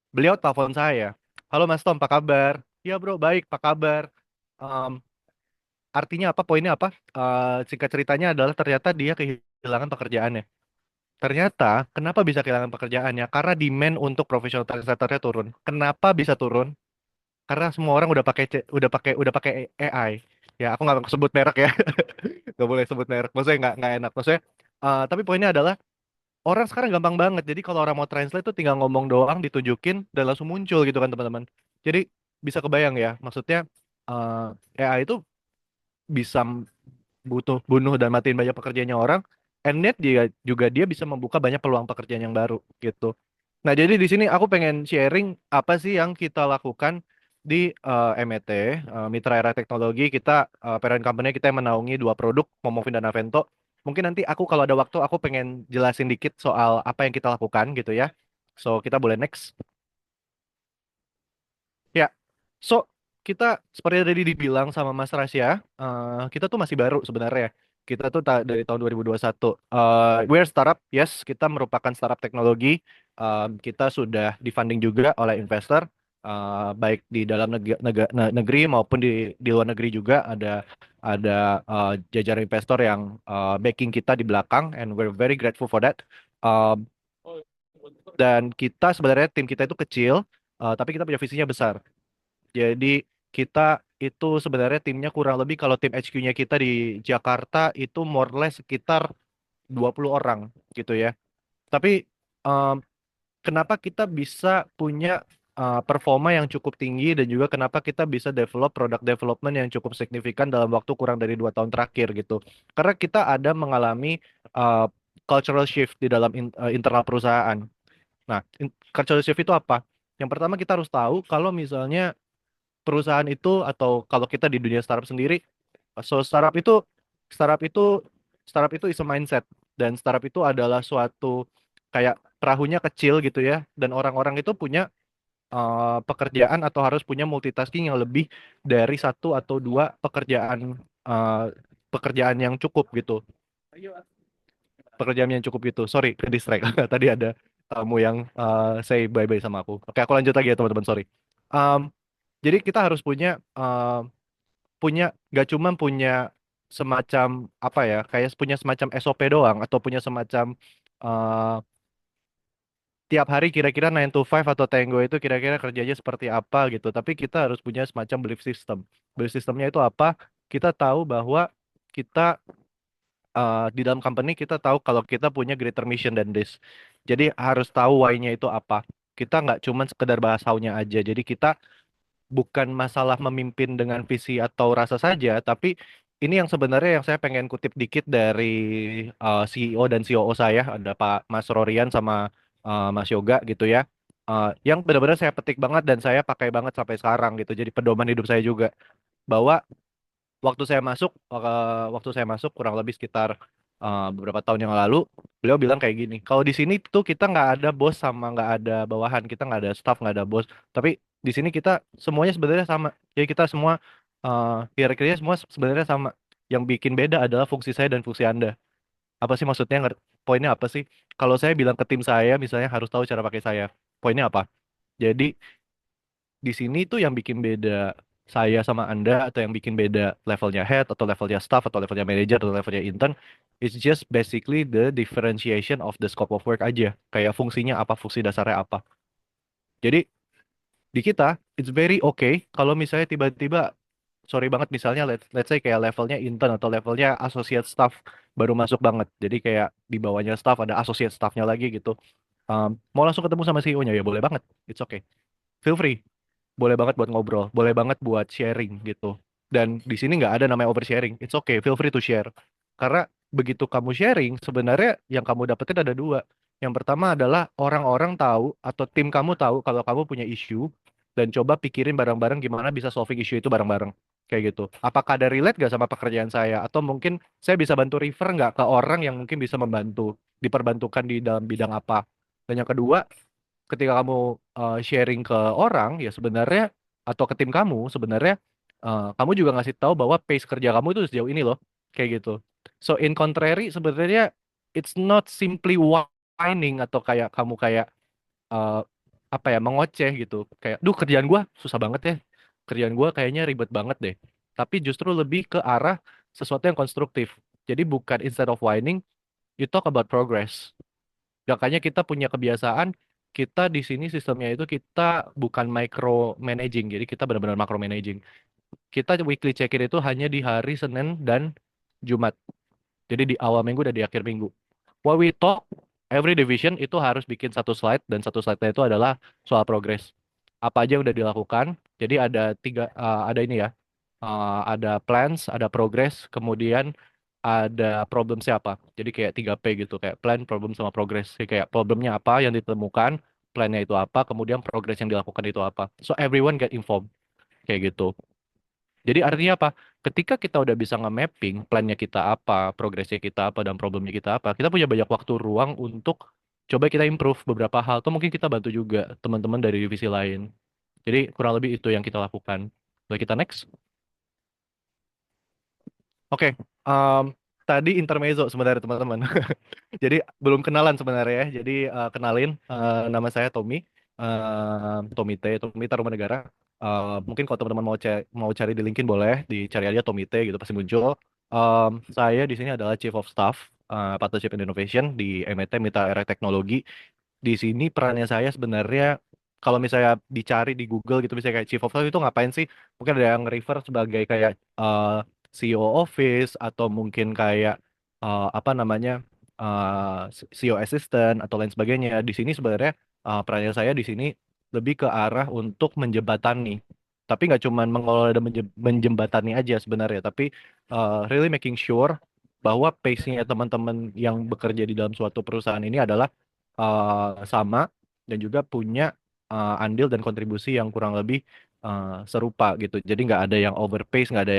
beliau telepon saya. Halo Mas Tom, apa kabar? Ya bro, baik, apa kabar? Um, artinya apa? Poinnya apa? Singkat ceritanya adalah ternyata dia kehilangan pekerjaannya. Ternyata, kenapa bisa kehilangan pekerjaannya? Karena demand untuk profesional translatornya turun. Kenapa bisa turun? Karena semua orang udah pakai AI. Ya, aku nggak sebut merek ya, nggak boleh sebut merek. Maksudnya nggak enak. Maksudnya, tapi poinnya adalah orang sekarang gampang banget. Jadi kalau orang mau translate tuh tinggal ngomong doang, ditunjukin dan langsung muncul gitu kan teman-teman. Jadi bisa kebayang ya. Maksudnya AI itu bisa butuh bunuh dan matiin banyak pekerjaannya orang, and net dia juga dia bisa membuka banyak peluang pekerjaan yang baru gitu. Nah, jadi di sini aku pengen sharing apa sih yang kita lakukan di MET, Mitra Era Teknologi. Kita parent company kita yang menaungi 2 produk, Momovin dan Avento. Mungkin nanti aku kalau ada waktu aku pengen jelasin dikit soal apa yang kita lakukan gitu ya. So, kita boleh next. Ya, so kita seperti yang tadi dibilang sama Mas Rasya, kita tuh masih baru sebenarnya. Kita tuh dari tahun 2021. We're startup, yes, kita merupakan startup teknologi. Kita sudah difunding juga oleh investor, baik di dalam negeri maupun di luar negeri juga ada jajaran investor yang backing kita di belakang, and we're very grateful for that. Um, dan kita sebenarnya tim kita itu kecil, tapi kita punya visinya besar. Jadi kita itu sebenarnya timnya kurang lebih kalau tim HQ-nya kita di Jakarta itu more or less sekitar 20 orang gitu ya. Tapi em, kenapa kita bisa punya performa yang cukup tinggi dan juga kenapa kita bisa develop product development yang cukup signifikan dalam waktu kurang dari 2 tahun terakhir gitu. Karena kita ada mengalami uh, cultural shift di dalam internal perusahaan. Nah, cultural shift itu apa? Yang pertama kita harus tahu kalau misalnya perusahaan itu atau kalau kita di dunia startup sendiri, so startup itu startup itu is a mindset, dan startup itu adalah suatu kayak perahunya kecil gitu ya, dan orang-orang itu punya pekerjaan atau harus punya multitasking yang lebih dari 1 atau 2 uh, pekerjaan yang cukup gitu, pekerjaan yang cukup gitu. Sorry, ke distract. Tadi ada tamu yang say bye bye sama aku. Oke, aku lanjut lagi ya teman-teman, sorry. Um, jadi kita harus punya gak cuma punya semacam apa ya, kayak punya semacam SOP doang atau punya semacam uh, tiap hari kira-kira 9 to 5 atau Tango itu kira-kira kerjanya seperti apa gitu, tapi kita harus punya semacam belief system. Belief systemnya itu apa? Kita tahu bahwa kita di dalam company kita tahu kalau kita punya greater mission than this. Jadi harus tahu why-nya itu apa. Kita nggak cuman sekedar bahas how-nya aja. Jadi kita bukan masalah memimpin dengan visi atau rasa saja, tapi ini yang sebenarnya yang saya pengen kutip dikit dari CEO dan COO saya, ada Pak Mas Rorian sama Mas Yoga gitu ya. Yang benar-benar saya petik banget dan saya pakai banget sampai sekarang gitu. Jadi pedoman hidup saya juga bahwa waktu saya masuk kurang lebih sekitar beberapa tahun yang lalu, beliau bilang kayak gini, kalau di sini tuh kita nggak ada bos sama nggak ada bawahan, kita nggak ada staff, nggak ada bos, tapi di sini kita semuanya sebenarnya sama. Jadi kita semua hierarkinya semua sebenarnya sama. Yang bikin beda adalah fungsi saya dan fungsi Anda. Apa sih maksudnya? Poinnya apa sih? Kalau saya bilang ke tim saya, misalnya harus tahu cara pakai saya. Poinnya apa? Jadi di sini tuh yang bikin beda saya sama Anda atau yang bikin beda levelnya head atau levelnya staff atau levelnya manager atau levelnya intern, it's just basically the differentiation of the scope of work aja. Kayak fungsinya apa, fungsi dasarnya apa. Jadi di kita it's very okay kalau misalnya tiba-tiba sorry banget misalnya let's say kayak levelnya intern atau levelnya associate staff baru masuk banget. Jadi kayak di bawahnya staff ada associate staffnya lagi gitu. Mau langsung ketemu sama CEO-nya ya boleh banget. It's okay. Feel free, boleh banget buat ngobrol, boleh banget buat sharing gitu. Dan di sini nggak ada namanya oversharing. It's okay, feel free to share. Karena begitu kamu sharing, sebenarnya yang kamu dapetin ada dua. Yang pertama adalah orang-orang tahu atau tim kamu tahu kalau kamu punya isu dan coba pikirin bareng-bareng gimana bisa solving isu itu bareng-bareng. Kayak gitu. Apakah ada relate gak sama pekerjaan saya? Atau mungkin saya bisa bantu refer nggak ke orang yang mungkin bisa membantu, diperbantukan di dalam bidang apa? Dan yang kedua, ketika kamu sharing ke orang ya sebenarnya atau ke tim kamu sebenarnya kamu juga ngasih tahu bahwa pace kerja kamu itu sejauh ini loh kayak gitu. So in contrary sebenarnya it's not simply whining atau kayak kamu kayak eh, apa ya mengoceh gitu kayak duh kerjaan gua susah banget ya, kerjaan gua kayaknya ribet banget deh, tapi justru lebih ke arah sesuatu yang konstruktif. Jadi bukan instead of whining you talk about progress. Makanya kita punya kebiasaan, kita di sini sistemnya itu kita bukan micro managing, jadi kita benar-benar macro managing. Kita weekly check-in itu hanya di hari Senin dan Jumat. Jadi di awal minggu dan di akhir minggu. What we talk, every division itu harus bikin satu slide dan satu slide-nya itu adalah soal progress. Apa aja yang udah dilakukan. Jadi ada ini ya, ada plans, ada progress, kemudian ada problem siapa. Jadi kayak 3P gitu, kayak plan, problem, sama progress. Jadi kayak problemnya apa yang ditemukan, plannya itu apa, kemudian progress yang dilakukan itu apa. So everyone get informed, kayak gitu. Jadi artinya apa? Ketika kita udah bisa nge-mapping plannya kita apa, progresnya kita apa, dan problemnya kita apa, kita punya banyak waktu ruang untuk coba kita improve beberapa hal. Atau mungkin kita bantu juga teman-teman dari divisi lain. Jadi kurang lebih itu yang kita lakukan. Boleh kita next? Oke, em, tadi intermezzo sebenarnya teman-teman. Jadi belum kenalan sebenarnya ya. Jadi kenalin, nama saya Tommy, Tommy Tarumanegara. Mungkin kalau teman-teman mau cari di LinkedIn boleh dicari aja Tommy T gitu pasti muncul. Saya di sini adalah Chief of Staff Partnership and Innovation di MIT Mitra Era Teknologi. Di sini perannya saya sebenarnya kalau misalnya dicari di Google gitu misalnya kayak Chief of Staff itu ngapain sih? Mungkin ada yang refer sebagai kayak CEO Office atau mungkin kayak apa namanya CEO Assistant atau lain sebagainya. Di sini sebenarnya perannya saya di sini lebih ke arah untuk menjembatani. Tapi nggak cuma mengelola dan menjembatani aja sebenarnya, tapi really making sure bahwa pace-nya teman-teman yang bekerja di dalam suatu perusahaan ini adalah sama dan juga punya andil dan kontribusi yang kurang lebih serupa gitu. Jadi nggak ada yang overpace, nggak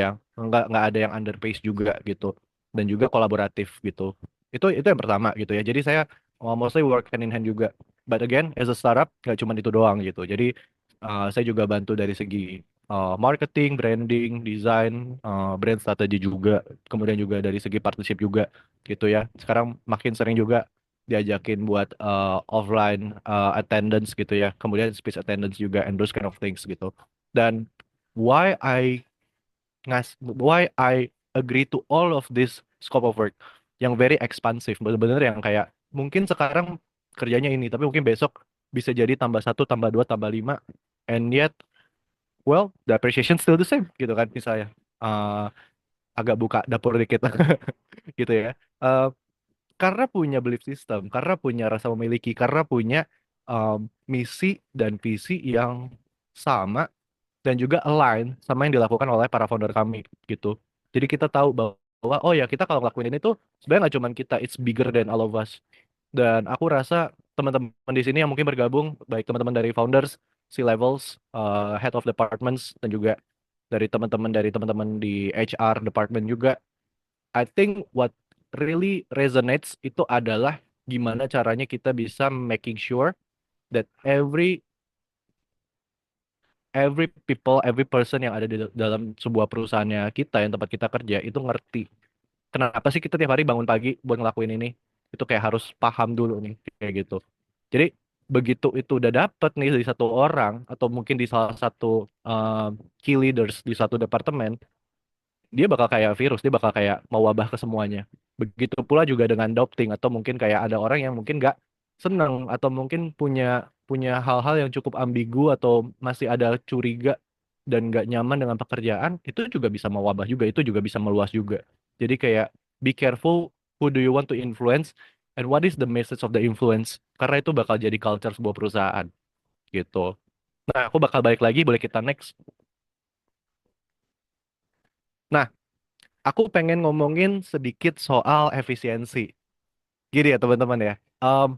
ada yang underpace juga gitu. Dan juga kolaboratif gitu. Itu yang pertama gitu ya. Jadi saya mostly work hand in hand juga. But again, as a startup nggak cuma itu doang gitu. Jadi saya juga bantu dari segi marketing, branding, design, brand strategi juga. Kemudian juga dari segi partnership juga gitu ya. Sekarang makin sering juga diajakin buat offline attendance gitu ya. Kemudian speech attendance juga and those kind of things gitu. Dan why I why I agree to all of this scope of work yang very expansive, bener-bener yang kayak mungkin sekarang kerjanya ini, tapi mungkin besok bisa jadi tambah satu, tambah dua, tambah lima, and yet, well, the appreciation still the same, gitu kan, misalnya. Eh, agak buka dapur dikit, gitu ya. Eh, karena punya belief system, karena punya rasa memiliki, karena punya misi dan visi yang sama dan juga align sama yang dilakukan oleh para founder kami gitu. Jadi kita tahu bahwa oh ya kita kalau ngelakuin ini tuh sebenarnya nggak cuma kita, it's bigger than all of us. Dan aku rasa teman-teman di sini yang mungkin bergabung, baik teman-teman dari founders, C-levels, head of departments, dan juga dari teman-teman di HR department juga, I think what really resonates itu adalah gimana caranya kita bisa making sure that every person yang ada di dalam sebuah perusahaannya kita yang tempat kita kerja itu ngerti kenapa sih kita tiap hari bangun pagi buat ngelakuin ini. Itu kayak harus paham dulu nih kayak gitu. Jadi begitu itu udah dapet nih dari satu orang atau mungkin di salah satu key leaders di satu departemen, dia bakal kayak virus, dia bakal kayak mau wabah ke semuanya. Begitu pula juga dengan adopting atau mungkin kayak ada orang yang mungkin nggak seneng atau mungkin punya punya hal-hal yang cukup ambigu atau masih ada curiga dan nggak nyaman dengan pekerjaan, itu juga bisa mewabah juga, itu juga bisa meluas juga. Jadi kayak be careful who do you want to influence and what is the message of the influence, karena itu bakal jadi culture sebuah perusahaan gitu. Nah, aku bakal balik lagi, boleh kita next. Nah, aku pengen ngomongin sedikit soal efisiensi. Gini ya teman-teman ya. Em,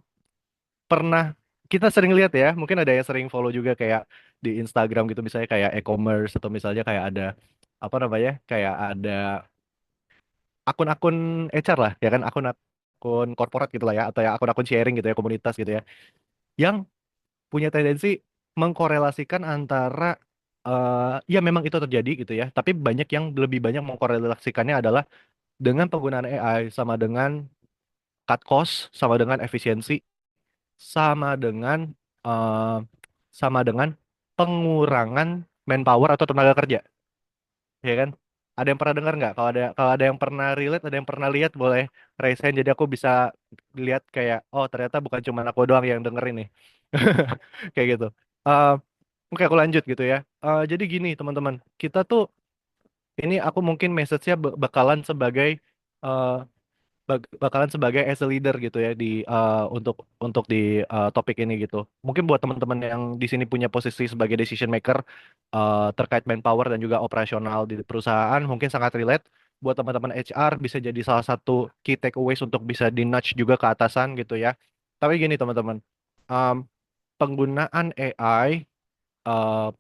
Pernah kita sering lihat ya, mungkin ada yang sering follow juga kayak di Instagram gitu misalnya kayak e-commerce atau misalnya kayak ada apa namanya? Kayak ada akun-akun HR lah, ya kan akun-akun korporat gitu lah ya atau ya akun-akun sharing gitu ya komunitas gitu ya yang punya tendensi mengkorelasikan antara ya memang itu terjadi gitu ya, tapi banyak yang lebih banyak mengkorelasikannya adalah dengan penggunaan AI sama dengan cut cost, sama dengan efisiensi, sama dengan eh, sama dengan pengurangan manpower atau tenaga kerja, ya kan? Ada yang pernah dengar nggak? Kalau ada yang pernah relate, ada yang pernah lihat boleh raise hand jadi aku bisa lihat kayak oh ternyata bukan cuma aku doang yang denger ini. Kayak gitu. Eh, Oke, aku lanjut gitu ya. Jadi gini teman-teman, kita tuh ini aku mungkin message-nya bakalan sebagai eh, bakalan sebagai as a leader gitu ya di untuk di topik ini gitu. Mungkin buat teman-teman yang di sini punya posisi sebagai decision maker terkait manpower dan juga operasional di perusahaan mungkin sangat relate. Buat teman-teman HR bisa jadi salah satu key takeaways untuk bisa di nudge juga ke atasan gitu ya. Tapi gini teman-teman, um, penggunaan AI uh,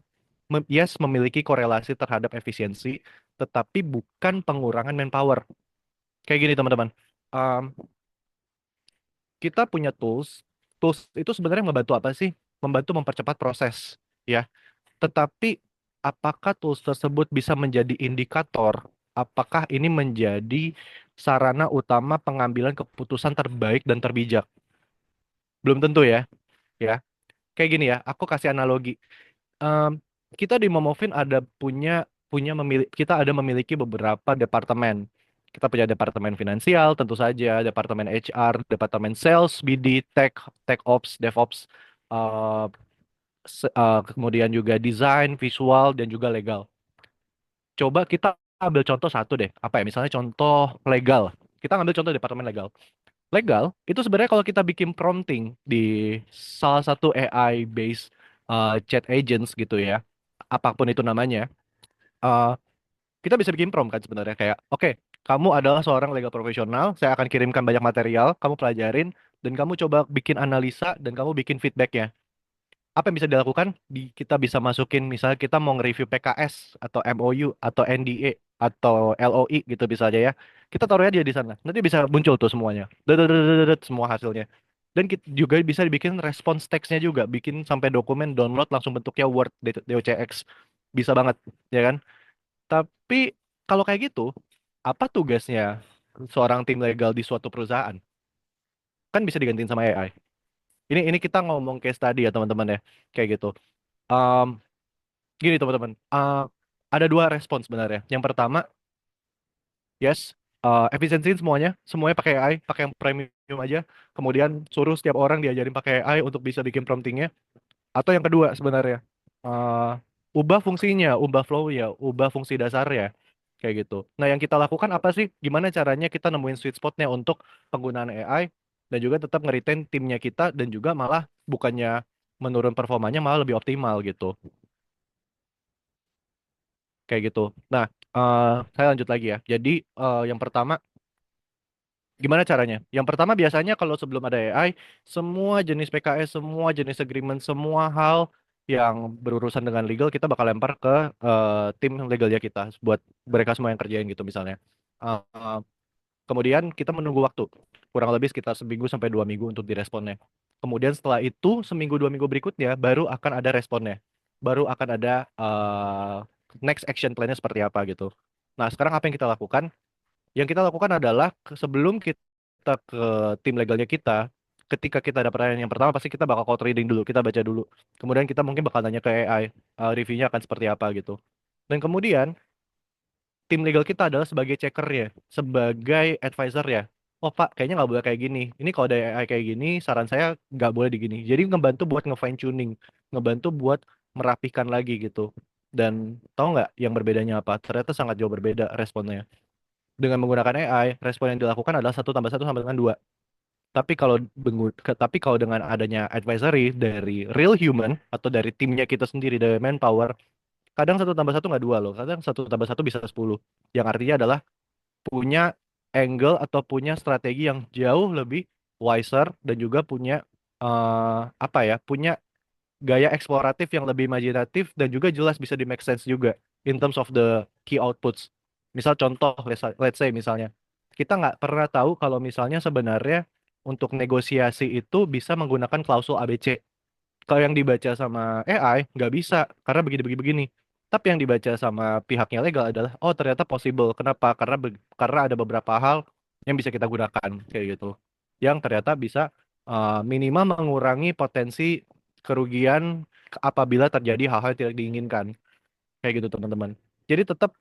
yes memiliki korelasi terhadap efisiensi, tetapi bukan pengurangan manpower. Kayak gini teman-teman. Um, kita punya tools. Tools itu sebenarnya membantu apa sih? Membantu mempercepat proses, ya. Tetapi apakah tools tersebut bisa menjadi indikator? Apakah ini menjadi sarana utama pengambilan keputusan terbaik dan terbijak? Belum tentu ya, ya. Kayak gini ya, aku kasih analogi. Em, kita di Momofin ada punya punya kita ada memiliki beberapa departemen. Kita punya departemen finansial, tentu saja, departemen HR, departemen sales, BD, tech ops, DevOps, eh, kemudian juga desain, visual, dan juga legal. Coba kita ambil contoh satu deh. Apa ya? Misalnya contoh legal. Kita ambil contoh departemen legal. Legal itu sebenarnya kalau kita bikin prompting di salah satu AI based chat agents gitu ya, apapun itu namanya, eh, kita bisa bikin prompt kan sebenarnya kayak, oke, kamu adalah seorang legal profesional, saya akan kirimkan banyak material, kamu pelajarin, dan kamu coba bikin analisa dan kamu bikin feedbacknya. Apa yang bisa dilakukan? Kita bisa masukin misalnya kita mau nge-review PKS atau MOU atau NDA atau LOI gitu bisa aja ya. Kita taruh aja di sana. Nanti bisa muncul tuh semuanya. Dedet, semua hasilnya. Dan juga bisa dibikin response text-nya juga, bikin sampai dokumen download langsung bentuknya Word DOCX. Bisa banget, ya kan? Tapi kalau kayak gitu, apa tugasnya seorang tim legal di suatu perusahaan? Kan bisa digantiin sama AI. Ini kita ngomong case tadi ya teman-teman ya, kayak gitu. Em, Gini teman-teman, ada dua respon sebenarnya. Yang pertama, yes, efisiensiin semuanya, semuanya pakai AI, pakai yang premium aja. Kemudian suruh setiap orang diajarin pakai AI untuk bisa bikin promptingnya. Atau yang kedua sebenarnya, eh, ubah fungsinya, ubah flow-nya, ubah fungsi dasarnya, kayak gitu. Nah, yang kita lakukan apa sih? Gimana caranya kita nemuin sweet spot-nya untuk penggunaan AI dan juga tetap nge-retain timnya kita dan juga malah bukannya menurun performanya malah lebih optimal gitu. Kayak gitu. Nah, saya lanjut lagi ya. Jadi yang pertama, gimana caranya? Yang pertama biasanya kalau sebelum ada AI, semua jenis PKS, semua jenis agreement, semua hal yang berurusan dengan legal kita bakal lempar ke tim legalnya kita buat mereka semua yang kerjain gitu misalnya. Eh, Kemudian kita menunggu waktu kurang lebih sekitar seminggu sampai 2 minggu untuk diresponnya. Kemudian setelah itu seminggu 2 minggu berikutnya baru akan ada responnya, baru akan ada next action plan-nya seperti apa gitu. Nah sekarang apa yang kita lakukan? Yang kita lakukan adalah sebelum kita ke tim legalnya kita, ketika kita ada pertanyaan yang pertama pasti kita bakal code reading dulu, kita baca dulu. Kemudian kita mungkin bakal nanya ke AI, reviewnya akan seperti apa gitu. Dan kemudian tim legal kita adalah sebagai checkernya, sebagai advisor ya. Oh Pak, kayaknya nggak boleh kayak gini. Ini kalau ada AI kayak gini, saran saya nggak boleh di gini. Jadi ngebantu buat nge-fine tuning, ngebantu buat merapikan lagi gitu. Dan tahu nggak yang berbedanya apa? Ternyata sangat jauh berbeda responnya. Dengan menggunakan AI, respon yang dilakukan adalah 1+1 sama dengan 2. Tapi kalau dengan adanya advisory dari real human atau dari timnya kita sendiri dari manpower, kadang 1+1 nggak 2 loh, kadang 1+1 bisa 10. Yang artinya adalah punya angle atau punya strategi yang jauh lebih wiser dan juga punya apa ya, punya gaya eksploratif yang lebih imajinatif dan juga jelas bisa di make sense juga in terms of the key outputs. Misal contoh, let's say misalnya, kita nggak pernah tahu kalau misalnya sebenarnya untuk negosiasi itu bisa menggunakan klausul ABC. Kalau yang dibaca sama AI nggak bisa karena begini-begini. Tapi yang dibaca sama pihaknya legal adalah oh ternyata possible. Kenapa? Karena ada beberapa hal yang bisa kita gunakan kayak gitu. Yang ternyata bisa minimal mengurangi potensi kerugian apabila terjadi hal-hal yang tidak diinginkan. Kayak gitu teman-teman. Jadi tetap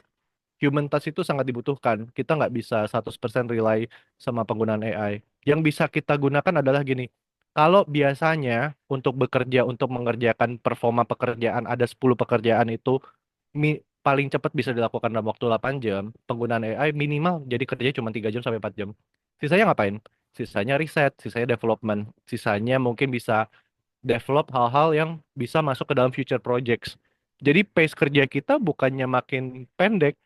human touch itu sangat dibutuhkan. Kita nggak bisa 100% rely sama penggunaan AI. Yang bisa kita gunakan adalah gini. Kalau biasanya untuk bekerja, untuk mengerjakan performa pekerjaan, ada 10 pekerjaan itu paling cepat bisa dilakukan dalam waktu 8 jam, penggunaan AI minimal jadi kerjanya cuma 3 jam sampai 4 jam. Sisanya ngapain? Sisanya riset, sisanya development, sisanya mungkin bisa develop hal-hal yang bisa masuk ke dalam future projects. Jadi pace kerja kita bukannya makin pendek,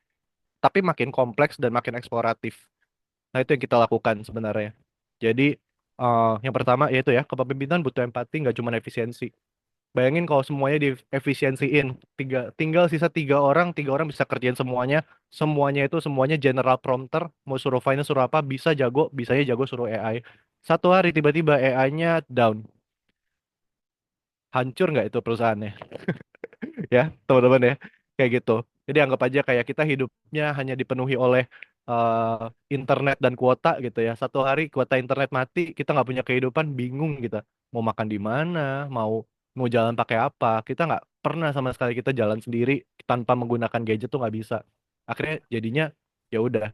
tapi makin kompleks dan makin eksploratif. Nah, itu yang kita lakukan sebenarnya. Jadi, yang pertama yaitu ya, kepemimpinan butuh empati, nggak cuma efisiensi. Bayangin kalau semuanya diefisiensiin, tinggal sisa 3 orang, 3 orang bisa kerjain semuanya, semuanya general prompter, mau suruh finance suruh apa, bisa jago, bisanya jago suruh AI. Satu hari tiba-tiba AI-nya down, hancur nggak itu perusahaannya? Ya, teman-teman ya. Kayak gitu. Jadi anggap aja kayak kita hidupnya hanya dipenuhi oleh internet dan kuota gitu ya. Satu hari kuota internet mati, kita nggak punya kehidupan, bingung kita. Mau makan di mana, mau mau jalan pakai apa. Kita nggak pernah sama sekali kita jalan sendiri tanpa menggunakan gadget tuh nggak bisa. Akhirnya jadinya ya udah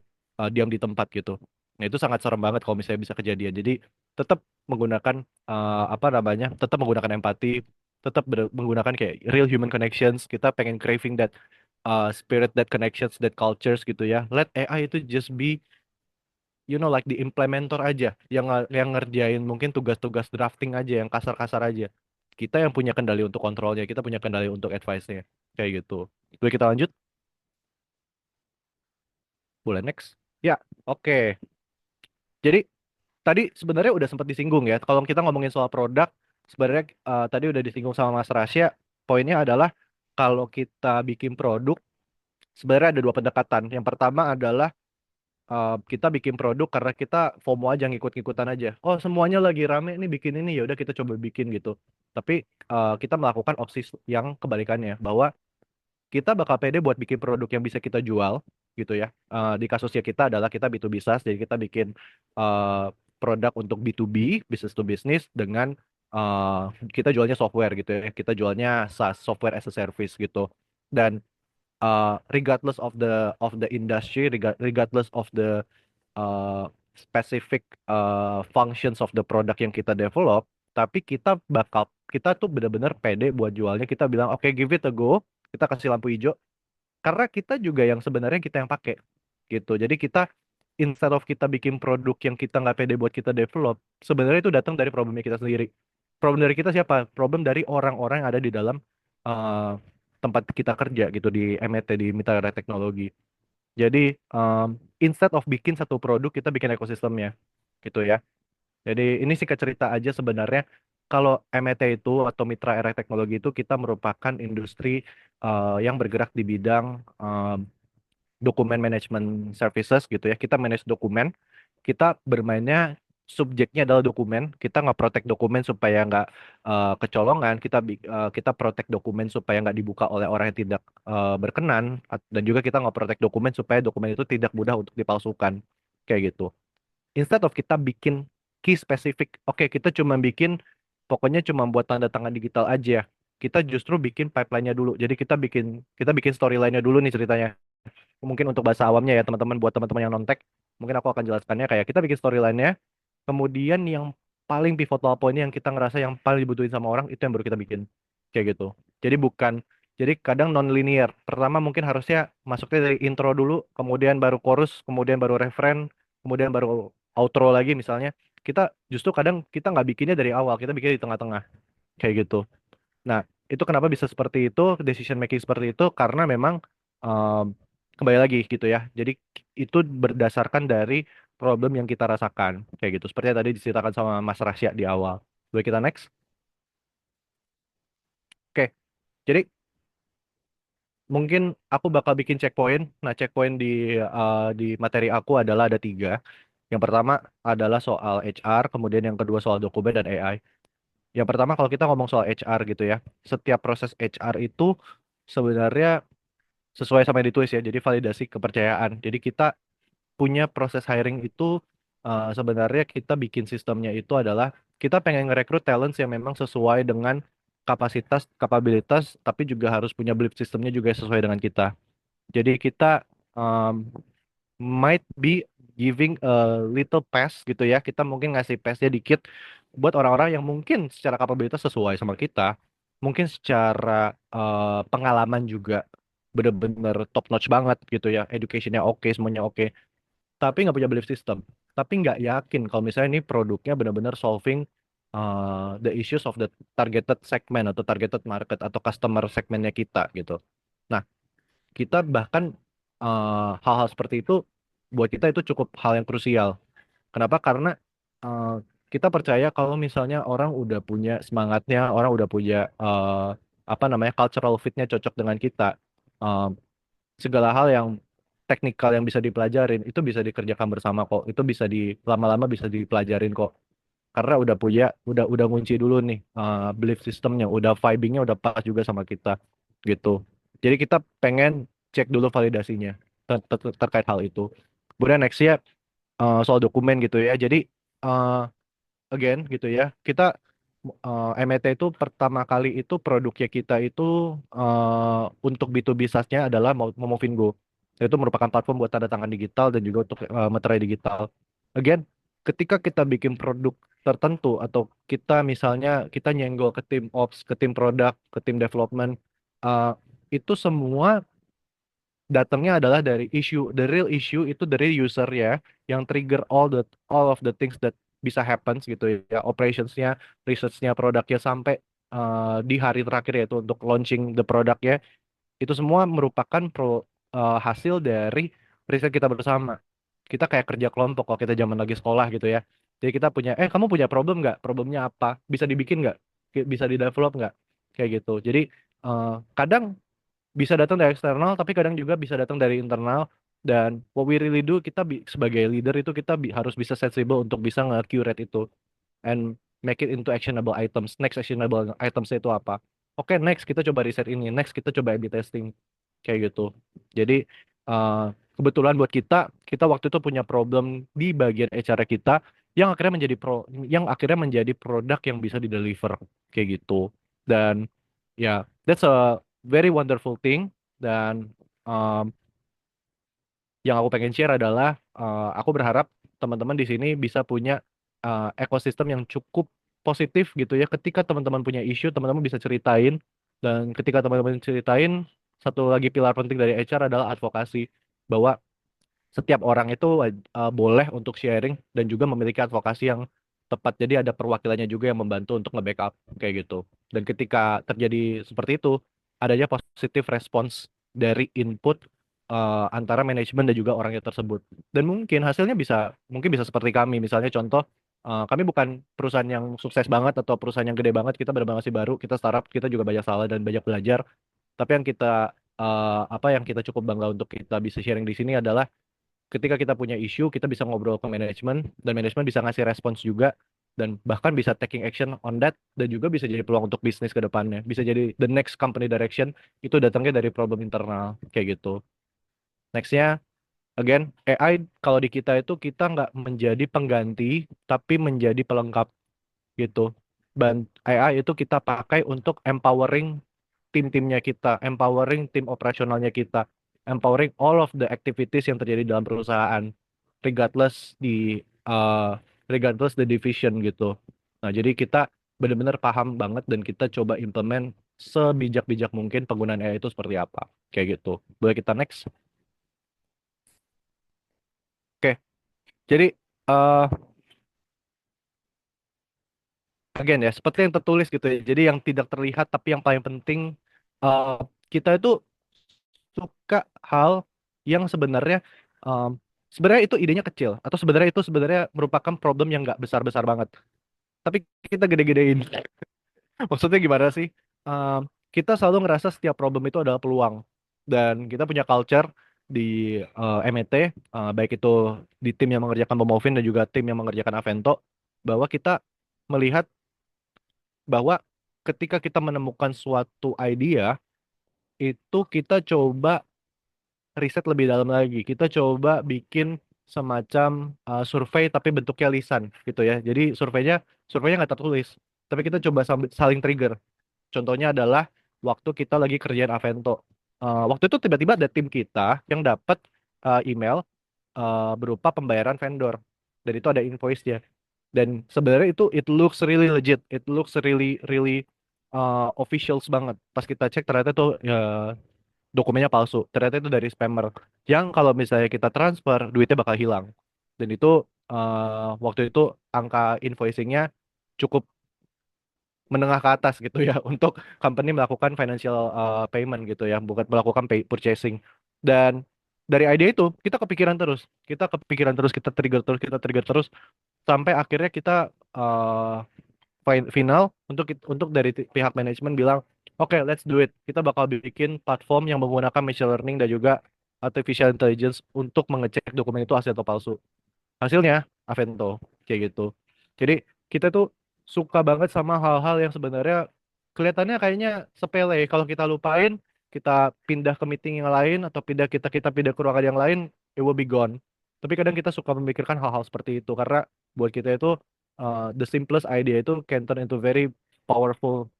diam di tempat gitu. Nah itu sangat serem banget kalau misalnya bisa kejadian. Jadi tetap menggunakan apa namanya, tetap menggunakan empati, tetap menggunakan kayak real human connections. Kita pengen craving that spirit, that connections, that cultures gitu ya. Let AI itu just be like the implementer aja yang ngerjain mungkin tugas-tugas drafting aja yang kasar-kasar aja. Kita yang punya kendali untuk kontrolnya, kita punya kendali untuk advice-nya. Kayak gitu. Boleh kita lanjut? Boleh next? Ya, oke. Jadi tadi sebenarnya udah sempat disinggung ya. Kalau kita ngomongin soal produk, sebenarnya tadi udah disinggung sama Mas Rasya. Poinnya adalah kalau kita bikin produk, sebenarnya ada dua pendekatan. Yang pertama adalah kita bikin produk karena kita FOMO aja ngikut-ngikutan aja. Oh semuanya lagi rame nih bikin ini ya udah kita coba bikin gitu. Tapi kita melakukan opsi yang kebalikannya bahwa kita bakal pede buat bikin produk yang bisa kita jual gitu ya. Di kasusnya kita adalah kita B2B SaaS, jadi kita bikin eh, produk untuk B2B, business to business dengan eh, kita jualnya software gitu ya. Kita jualnya SaaS, software as a service gitu. Dan regardless of the industry, regardless of the uh, specific functions of the product yang kita develop, tapi kita tuh benar-benar pede buat jualnya. Kita bilang oke give it a go, kita kasih lampu hijau karena kita juga yang sebenarnya kita yang pakai gitu. Jadi kita instead of kita bikin produk yang kita nggak pede buat kita develop, sebenarnya itu datang dari problemnya kita sendiri. Problem dari kita siapa? Problem dari orang-orang yang ada di dalam eh, tempat kita kerja gitu di MET, di Mitra Teknologi. Jadi instead of bikin satu produk, kita bikin ekosistemnya gitu ya. Jadi ini singkat cerita aja sebenarnya, kalau MET itu atau Mitra Era Teknologi itu kita merupakan industri yang bergerak di bidang dokumen management services gitu ya. Kita manage dokumen, kita bermainnya subjeknya adalah dokumen. Kita nggak protect dokumen supaya nggak kecolongan. Kita protect dokumen supaya nggak dibuka oleh orang yang tidak berkenan. Dan juga kita nggak protect dokumen supaya dokumen itu tidak mudah untuk dipalsukan kayak gitu. Instead of kita bikin key spesifik, oke kita cuma bikin pokoknya cuma buat tanda tangan digital aja. Kita justru bikin pipeline-nya dulu. Jadi kita bikin storyline-nya dulu nih ceritanya. Mungkin untuk bahasa awamnya ya teman-teman, buat teman-teman yang nontek, mungkin aku akan jelaskannya kayak kita bikin storyline-nya, kemudian yang paling pivotal point yang kita ngerasa yang paling dibutuhin sama orang itu yang baru kita bikin kayak gitu. Jadi bukan jadi kadang non linear. Pertama mungkin harusnya masuknya dari intro dulu, kemudian baru chorus, kemudian baru referen, kemudian baru outro lagi misalnya. Kita justru kadang kita nggak bikinnya dari awal, kita bikinnya di tengah-tengah kayak gitu. Nah, itu kenapa bisa seperti itu, decision making seperti itu, karena memang um, kembali lagi gitu ya. Jadi itu berdasarkan dari problem yang kita rasakan, kayak gitu. Seperti yang tadi diceritakan sama Mas Rasya di awal. Boleh kita next? Oke, jadi mungkin aku bakal bikin checkpoint. Nah, checkpoint di materi aku adalah ada 3. Yang pertama adalah soal HR, kemudian yang kedua soal dokumen dan AI. Yang pertama kalau kita ngomong soal HR gitu ya, setiap proses HR itu sebenarnya sesuai sama yang ditulis ya. Jadi validasi kepercayaan. Jadi kita punya proses hiring itu sebenarnya kita bikin sistemnya itu adalah kita pengen ngerekrut talents yang memang sesuai dengan kapasitas, kapabilitas, tapi juga harus punya belief sistemnya juga sesuai dengan kita. Jadi kita um, might be giving a little pass gitu ya. Kita mungkin ngasih passnya dikit buat orang-orang yang mungkin secara kapabilitas sesuai sama kita, mungkin secara pengalaman juga bener-bener top notch banget gitu ya, educationnya oke, semuanya oke, tapi nggak punya belief system, tapi nggak yakin kalau misalnya ini produknya benar-benar solving the issues of the targeted segment atau targeted market atau customer segmentnya kita gitu. Nah, kita bahkan hal-hal seperti itu buat kita itu cukup hal yang krusial. Kenapa? Karena eh, kita percaya kalau misalnya orang udah punya semangatnya, orang udah punya apa namanya cultural fitnya cocok dengan kita, eh, segala hal yang teknikal yang bisa dipelajarin itu bisa dikerjakan bersama kok. Itu bisa lama-lama bisa dipelajarin kok. Karena udah punya, udah ngunci dulu nih belief systemnya, udah vibingnya udah pas juga sama kita gitu. Jadi kita pengen cek dulu validasinya terkait hal itu. Kemudian nextnya soal dokumen gitu ya. Jadi eh, again gitu ya, kita MET itu pertama kali itu produknya kita itu untuk B2B SaaS-nya adalah Momofingo. Itu merupakan platform buat tanda tangan digital dan juga untuk materai digital. Again, ketika kita bikin produk tertentu atau kita misalnya kita nyenggol ke tim ops, ke tim produk, ke tim development, eh, itu semua datangnya adalah dari issue. The real issue itu dari user ya, yang trigger all of the things that bisa happens gitu ya, operationsnya, researchnya, produknya sampai di hari terakhir yaitu untuk launching the produknya, itu semua merupakan hasil dari riset kita bersama. Kita kayak kerja kelompok kalau kita zaman lagi sekolah gitu ya. Jadi kita punya, kamu punya problem nggak? Problemnya apa? Bisa dibikin nggak? Bisa di develop nggak? Kayak gitu. Jadi kadang bisa datang dari eksternal, tapi kadang juga bisa datang dari internal. Dan what we really do, kita sebagai leader itu kita harus bisa sensible untuk bisa nge-curate itu and make it into actionable items. Next actionable items itu apa? Oke, next kita coba riset ini, next kita coba A/B testing kayak gitu. Jadi eh, kebetulan buat kita waktu itu punya problem di bagian HR kita yang akhirnya menjadi produk yang bisa di-deliver kayak gitu. Dan ya, that's a very wonderful thing. Dan um, yang aku pengen share adalah aku berharap teman-teman di sini bisa punya ekosistem yang cukup positif gitu ya. Ketika teman-teman punya isu, teman-teman bisa ceritain. Dan ketika teman-teman ceritain, satu lagi pilar penting dari HR adalah advokasi. Bahwa setiap orang itu boleh untuk sharing dan juga memiliki advokasi yang tepat. Jadi ada perwakilannya juga yang membantu untuk nge-backup kayak gitu. Dan ketika terjadi seperti itu, adanya positif respons dari input antara manajemen dan juga orangnya tersebut. Dan mungkin hasilnya mungkin bisa seperti kami. Misalnya contoh, kami bukan perusahaan yang sukses banget atau perusahaan yang gede banget. Kita benar-benar masih baru. Kita startup, kita juga banyak salah dan banyak belajar. Tapi yang kita cukup bangga untuk kita bisa sharing di sini adalah ketika kita punya isu, kita bisa ngobrol ke manajemen, dan manajemen bisa ngasih respons juga, dan bahkan bisa taking action on that, dan juga bisa jadi peluang untuk bisnis ke depannya. Bisa jadi the next company direction, itu datangnya dari problem internal, kayak gitu. Nextnya, again, AI kalau di kita itu kita nggak menjadi pengganti, tapi menjadi pelengkap gitu. AI itu kita pakai untuk empowering tim-timnya kita, empowering tim operasionalnya kita, empowering all of the activities yang terjadi dalam perusahaan, regardless regardless the division gitu. Nah, jadi kita benar-benar paham banget dan kita coba implement sebijak-bijak mungkin penggunaan AI itu seperti apa, kayak gitu. Boleh kita next? Oke, jadi uh, again ya, seperti yang tertulis gitu ya. Jadi yang tidak terlihat tapi yang paling penting, uh, kita itu suka hal yang um, sebenarnya itu idenya kecil, atau sebenarnya itu sebenarnya merupakan problem yang nggak besar-besar banget, tapi kita gede-gedein. Maksudnya gimana sih? Um, kita selalu ngerasa setiap problem itu adalah peluang, dan kita punya culture di MET, baik itu di tim yang mengerjakan Bomovin dan juga tim yang mengerjakan Avento, bahwa kita melihat bahwa ketika kita menemukan suatu idea, itu kita coba riset lebih dalam lagi. Kita coba bikin semacam survei tapi bentuknya lisan gitu ya. Jadi surveinya nggak tertulis, tapi kita coba saling trigger. Contohnya adalah waktu kita lagi kerjaan Avento. Waktu itu tiba-tiba ada tim kita yang dapat email berupa pembayaran vendor. Dan itu ada invoice-nya. Dan sebenarnya itu it looks really legit, it looks really really officials banget. Pas kita cek ternyata itu dokumennya palsu. Ternyata itu dari spammer. Yang kalau misalnya kita transfer, duitnya bakal hilang. Dan itu waktu itu angka invoicingnya cukup menengah ke atas gitu ya untuk company melakukan financial payment gitu ya, bukan melakukan purchasing. Dan dari ide itu kita kepikiran terus, kita trigger terus sampai akhirnya kita uh, final untuk dari pihak manajemen bilang, oke, let's do it. Kita bakal bikin platform yang menggunakan machine learning dan juga artificial intelligence untuk mengecek dokumen itu asli atau palsu. Hasilnya Avento kayak gitu. Jadi kita tuh suka banget sama hal-hal yang sebenarnya kelihatannya kayaknya sepele. Kalau kita lupain, kita pindah ke meeting yang lain atau kita pindah ke ruangan yang lain, it will be gone. Tapi kadang kita suka memikirkan hal-hal seperti itu karena buat kita itu the simplest idea itu can turn into very powerful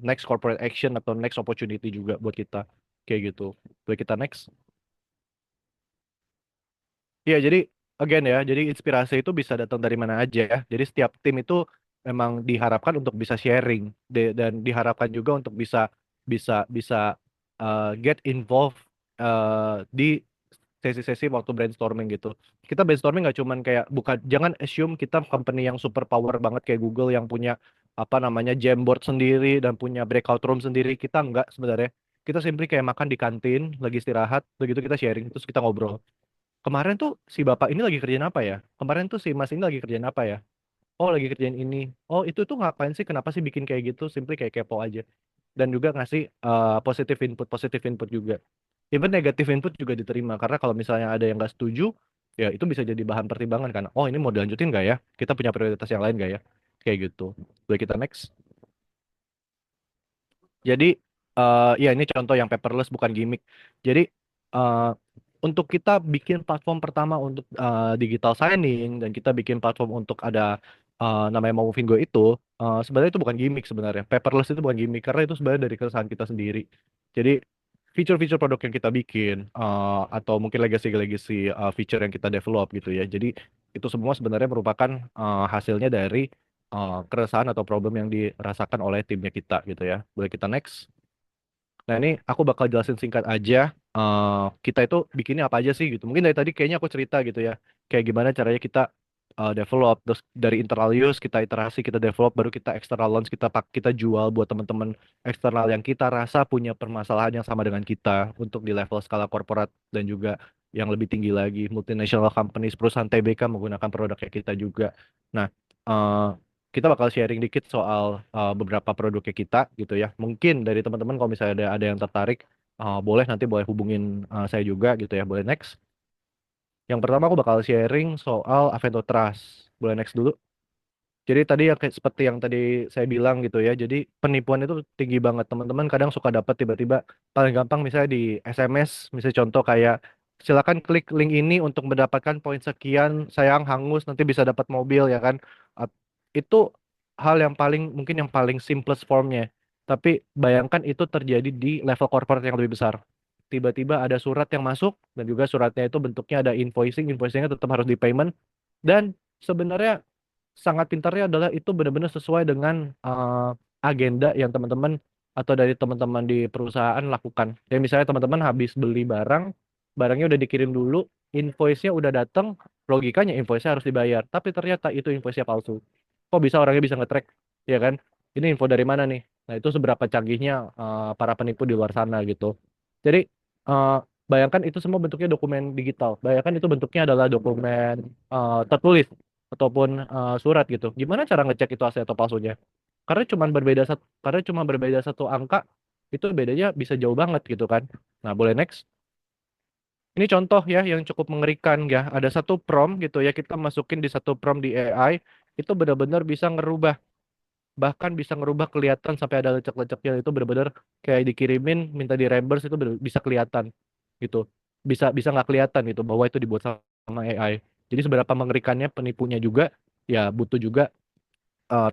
next corporate action atau next opportunity juga buat kita kayak gitu. Buat kita next. Iya, jadi again ya, jadi inspirasi itu bisa datang dari mana aja ya. Jadi setiap tim itu memang diharapkan untuk bisa sharing dan diharapkan juga untuk bisa bisa bisa get involved di sesi-sesi waktu brainstorming gitu. Kita brainstorming nggak cuman kayak bukan jangan assume kita company yang super power banget kayak Google yang punya apa namanya Jamboard sendiri dan punya breakout room sendiri. Kita nggak sebenarnya. Kita simply kayak makan di kantin, lagi istirahat, begitu kita sharing, terus kita ngobrol. Kemarin tuh si bapak ini lagi kerjain apa ya? Kemarin tuh si mas ini lagi kerjain apa ya? Oh, lagi kerjain ini. Oh, itu tuh ngapain sih? Kenapa sih bikin kayak gitu? Simply kayak kepo aja. Dan juga ngasih positive input juga. Even negatif input juga diterima. Karena kalau misalnya ada yang nggak setuju, ya itu bisa jadi bahan pertimbangan kan. Oh, ini mau dilanjutin nggak ya? Kita punya prioritas yang lain nggak ya? Kayak gitu. Boleh kita next? Jadi, ya ini contoh yang paperless bukan gimmick. Jadi, eh, untuk kita bikin platform pertama untuk digital signing dan kita bikin platform untuk ada namanya Momofingo itu, sebenarnya itu bukan gimmick sebenarnya. Paperless itu bukan gimmick karena itu sebenarnya dari keresahan kita sendiri. Jadi, feature-feature produk yang kita bikin atau mungkin legacy-legacy feature yang kita develop gitu ya. Jadi, itu semua sebenarnya merupakan hasilnya dari keresahan atau problem yang dirasakan oleh timnya kita gitu ya. Boleh kita next? Nah ini aku bakal jelasin singkat aja. Kita itu bikinnya apa aja sih gitu. Mungkin dari tadi kayaknya aku cerita gitu ya. Kayak gimana caranya kita develop, terus dari internal use kita iterasi, kita develop, baru kita external launch, kita jual buat teman-teman eksternal yang kita rasa punya permasalahan yang sama dengan kita untuk di level skala korporat dan juga yang lebih tinggi lagi, multinational companies, perusahaan TBK menggunakan produknya kita juga. Nah, eh, kita bakal sharing dikit soal beberapa produknya kita gitu ya. Mungkin dari teman-teman kalau misalnya ada yang tertarik, boleh nanti boleh hubungin saya juga gitu ya. Boleh next. Yang pertama aku bakal sharing soal Avento Trust. Boleh next dulu. Jadi tadi ya seperti yang tadi saya bilang gitu ya. Jadi penipuan itu tinggi banget. Teman-teman kadang suka dapat tiba-tiba paling gampang misalnya di SMS, misalnya contoh kayak silakan klik link ini untuk mendapatkan poin sekian, sayang hangus nanti bisa dapat mobil ya kan. Ap- Itu hal yang paling mungkin yang paling simplest formnya. Tapi bayangkan itu terjadi di level corporate yang lebih besar. Tiba-tiba ada surat yang masuk dan juga suratnya itu bentuknya ada invoicing, invoicingnya tetap harus di payment dan sebenarnya sangat pintarnya adalah itu benar-benar sesuai dengan agenda yang teman-teman atau dari teman-teman di perusahaan lakukan. Ya misalnya teman-teman habis beli barang, barangnya udah dikirim dulu, invoice-nya udah datang, logikanya invoice-nya harus dibayar, tapi ternyata itu invoice-nya palsu. Kok bisa orangnya bisa nge-track, ya kan? Ini info dari mana nih? Nah itu seberapa canggihnya para penipu di luar sana gitu. Jadi eh, bayangkan itu semua bentuknya dokumen digital. Bayangkan itu bentuknya adalah dokumen tertulis ataupun surat gitu. Gimana cara ngecek itu asli atau palsunya? Karena cuma berbeda satu angka, itu bedanya bisa jauh banget gitu kan. Nah, boleh next. Ini contoh ya yang cukup mengerikan ya. Ada satu prompt gitu ya, kita masukin di satu prompt di AI, itu benar-benar bisa ngerubah, bahkan bisa ngerubah kelihatan sampai ada lecek-leceknya, itu benar-benar kayak dikirimin minta di reimburse itu bisa kelihatan gitu. Bisa nggak kelihatan gitu bahwa itu dibuat sama AI. Jadi seberapa mengerikannya penipunya juga ya butuh juga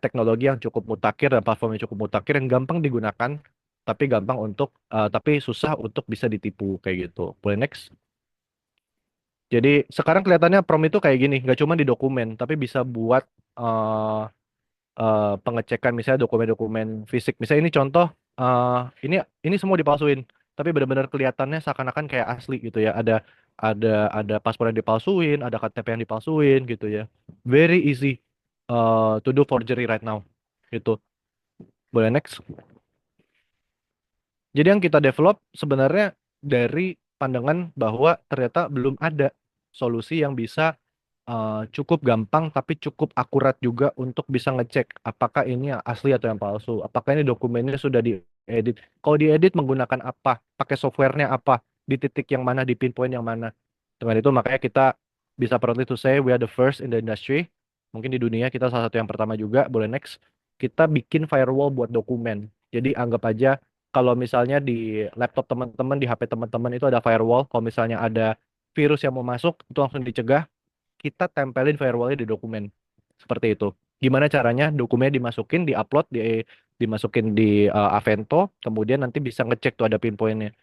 teknologi yang cukup mutakhir dan platform yang cukup mutakhir yang gampang digunakan tapi susah untuk bisa ditipu kayak gitu. Boleh next. Jadi sekarang kelihatannya prompt itu kayak gini, nggak cuma di dokumen, tapi bisa buat eh, pengecekan misalnya dokumen-dokumen fisik. Misalnya ini contoh, eh, ini ini semua dipalsuin, tapi benar-benar kelihatannya seakan-akan kayak asli gitu ya. Ada ada paspor yang dipalsuin, ada KTP yang dipalsuin gitu ya. Very easy to do forgery right now. Gitu. Boleh next. Jadi yang kita develop sebenarnya dari pandangan bahwa ternyata belum ada solusi yang bisa cukup gampang tapi cukup akurat juga untuk bisa ngecek apakah ini yang asli atau yang palsu. Apakah ini dokumennya sudah diedit. Kalau diedit menggunakan apa? Pakai softwarenya apa? Di titik yang mana? Di pinpoint yang mana? Dengan itu makanya kita bisa proudly to say we are the first in the industry. Mungkin di dunia kita salah satu yang pertama juga. Boleh next. Kita bikin firewall buat dokumen. Jadi anggap aja kalau misalnya di laptop teman-teman, di HP teman-teman itu ada firewall, kalau misalnya ada virus yang mau masuk, itu langsung dicegah, kita tempelin firewallnya di dokumen. Seperti itu. Gimana caranya? Dokumennya dimasukin, diupload, dimasukin di Avento, kemudian nanti bisa ngecek tuh ada pinpointnya.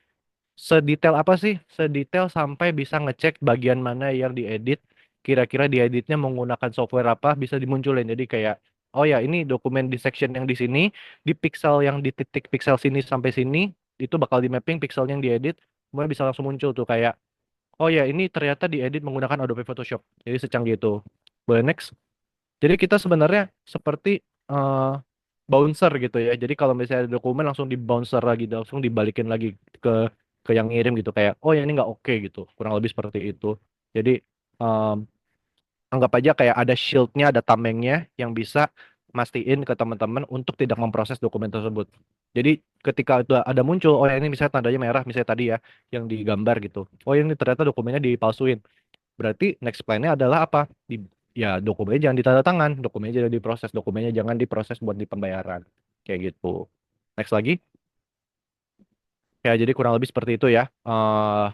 Sedetail apa sih? Sedetail sampai bisa ngecek bagian mana yang diedit, kira-kira dieditnya menggunakan software apa, bisa dimunculin. Jadi kayak, oh ya ini dokumen di section yang di sini, di pixel yang di titik pixel sini sampai sini, itu bakal di mapping pixel yang diedit, kemudian bisa langsung muncul tuh kayak, oh ya ini ternyata diedit menggunakan Adobe Photoshop. Jadi secanggih itu. Boleh next? Jadi kita sebenarnya seperti eh, bouncer gitu ya. Jadi kalau misalnya ada dokumen langsung di bouncer lagi, langsung dibalikin lagi ke ke yang ngirim gitu kayak, oh ya ini nggak oke gitu. Kurang lebih seperti itu. Jadi em, anggap aja kayak ada shieldnya, ada tamengnya yang bisa mastiin ke teman-teman untuk tidak memproses dokumen tersebut. Jadi ketika itu ada muncul, oh ya ini misalnya tandanya merah, misalnya tadi ya, yang digambar gitu. Oh ini ternyata dokumennya dipalsuin. Berarti next plan-nya adalah apa? Ya dokumennya jangan ditanda tangan, dokumennya jangan diproses, dokumennya jangan diproses buat di pembayaran. Kayak gitu. Next lagi. Ya, jadi kurang lebih seperti itu ya.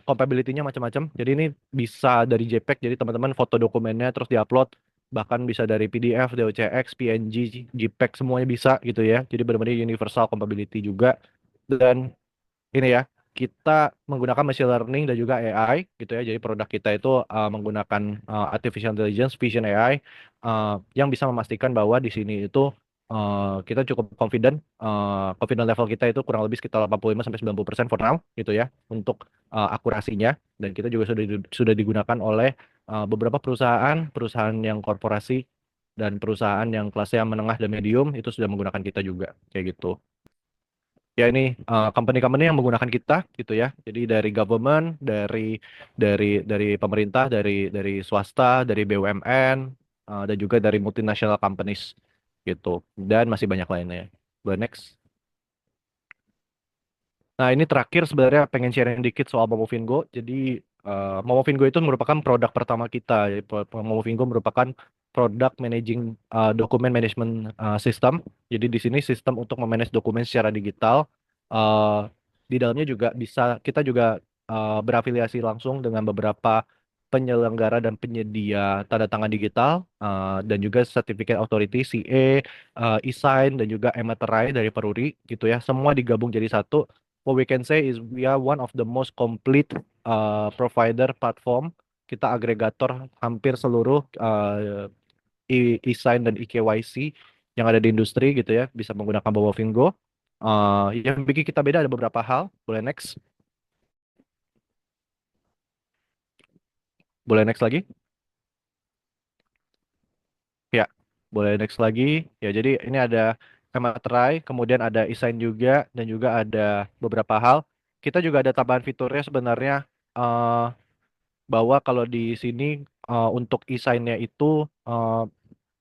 Compatibility-nya macam-macam. Jadi ini bisa dari JPEG, jadi teman-teman foto dokumennya terus diupload. Bahkan bisa dari PDF, DOCX, PNG, JPEG, semuanya bisa gitu ya. Jadi benar-benar universal compatibility juga. Dan ini ya, kita menggunakan machine learning dan juga AI gitu ya. Jadi produk kita itu menggunakan artificial intelligence, vision AI yang bisa memastikan bahwa di sini itu kita cukup confident. Confident level kita itu kurang lebih sekitar 85-90% for now gitu ya untuk akurasinya dan kita juga sudah digunakan oleh beberapa perusahaan yang korporasi dan perusahaan yang kelasnya menengah dan medium itu sudah menggunakan kita juga kayak gitu. Ya ini company-company yang menggunakan kita gitu ya. Jadi dari government, dari pemerintah, dari swasta, dari BUMN, dan juga dari multinational companies gitu. Dan masih banyak lainnya. Boleh next. Nah, ini terakhir sebenarnya pengen sharing dikit soal Momofingo. Jadi, Momofingo itu merupakan produk pertama kita. Jadi, Momofingo merupakan produk managing document management system. Jadi, di sini sistem untuk memanage dokumen secara digital. Eh, di dalamnya juga bisa kita juga berafiliasi langsung dengan beberapa penyelenggara dan penyedia tanda tangan digital dan juga Certificate Authority CA, e-sign dan juga Emeterai dari Peruri gitu ya. Semua digabung jadi satu. What we can say is we are one of the most complete provider platform. Kita agregator hampir seluruh e-sign dan e-KYC yang ada di industri gitu ya, bisa menggunakan Bowo Fingo. Yang bikin kita beda ada beberapa hal. Boleh next? Boleh next lagi? Ya, boleh next lagi. Ya, jadi ini ada Materai, kemudian ada e-sign juga, dan juga ada beberapa hal. Kita juga ada tambahan fiturnya sebenarnya. eh, bahwa kalau di sini untuk e-sign-nya itu eh,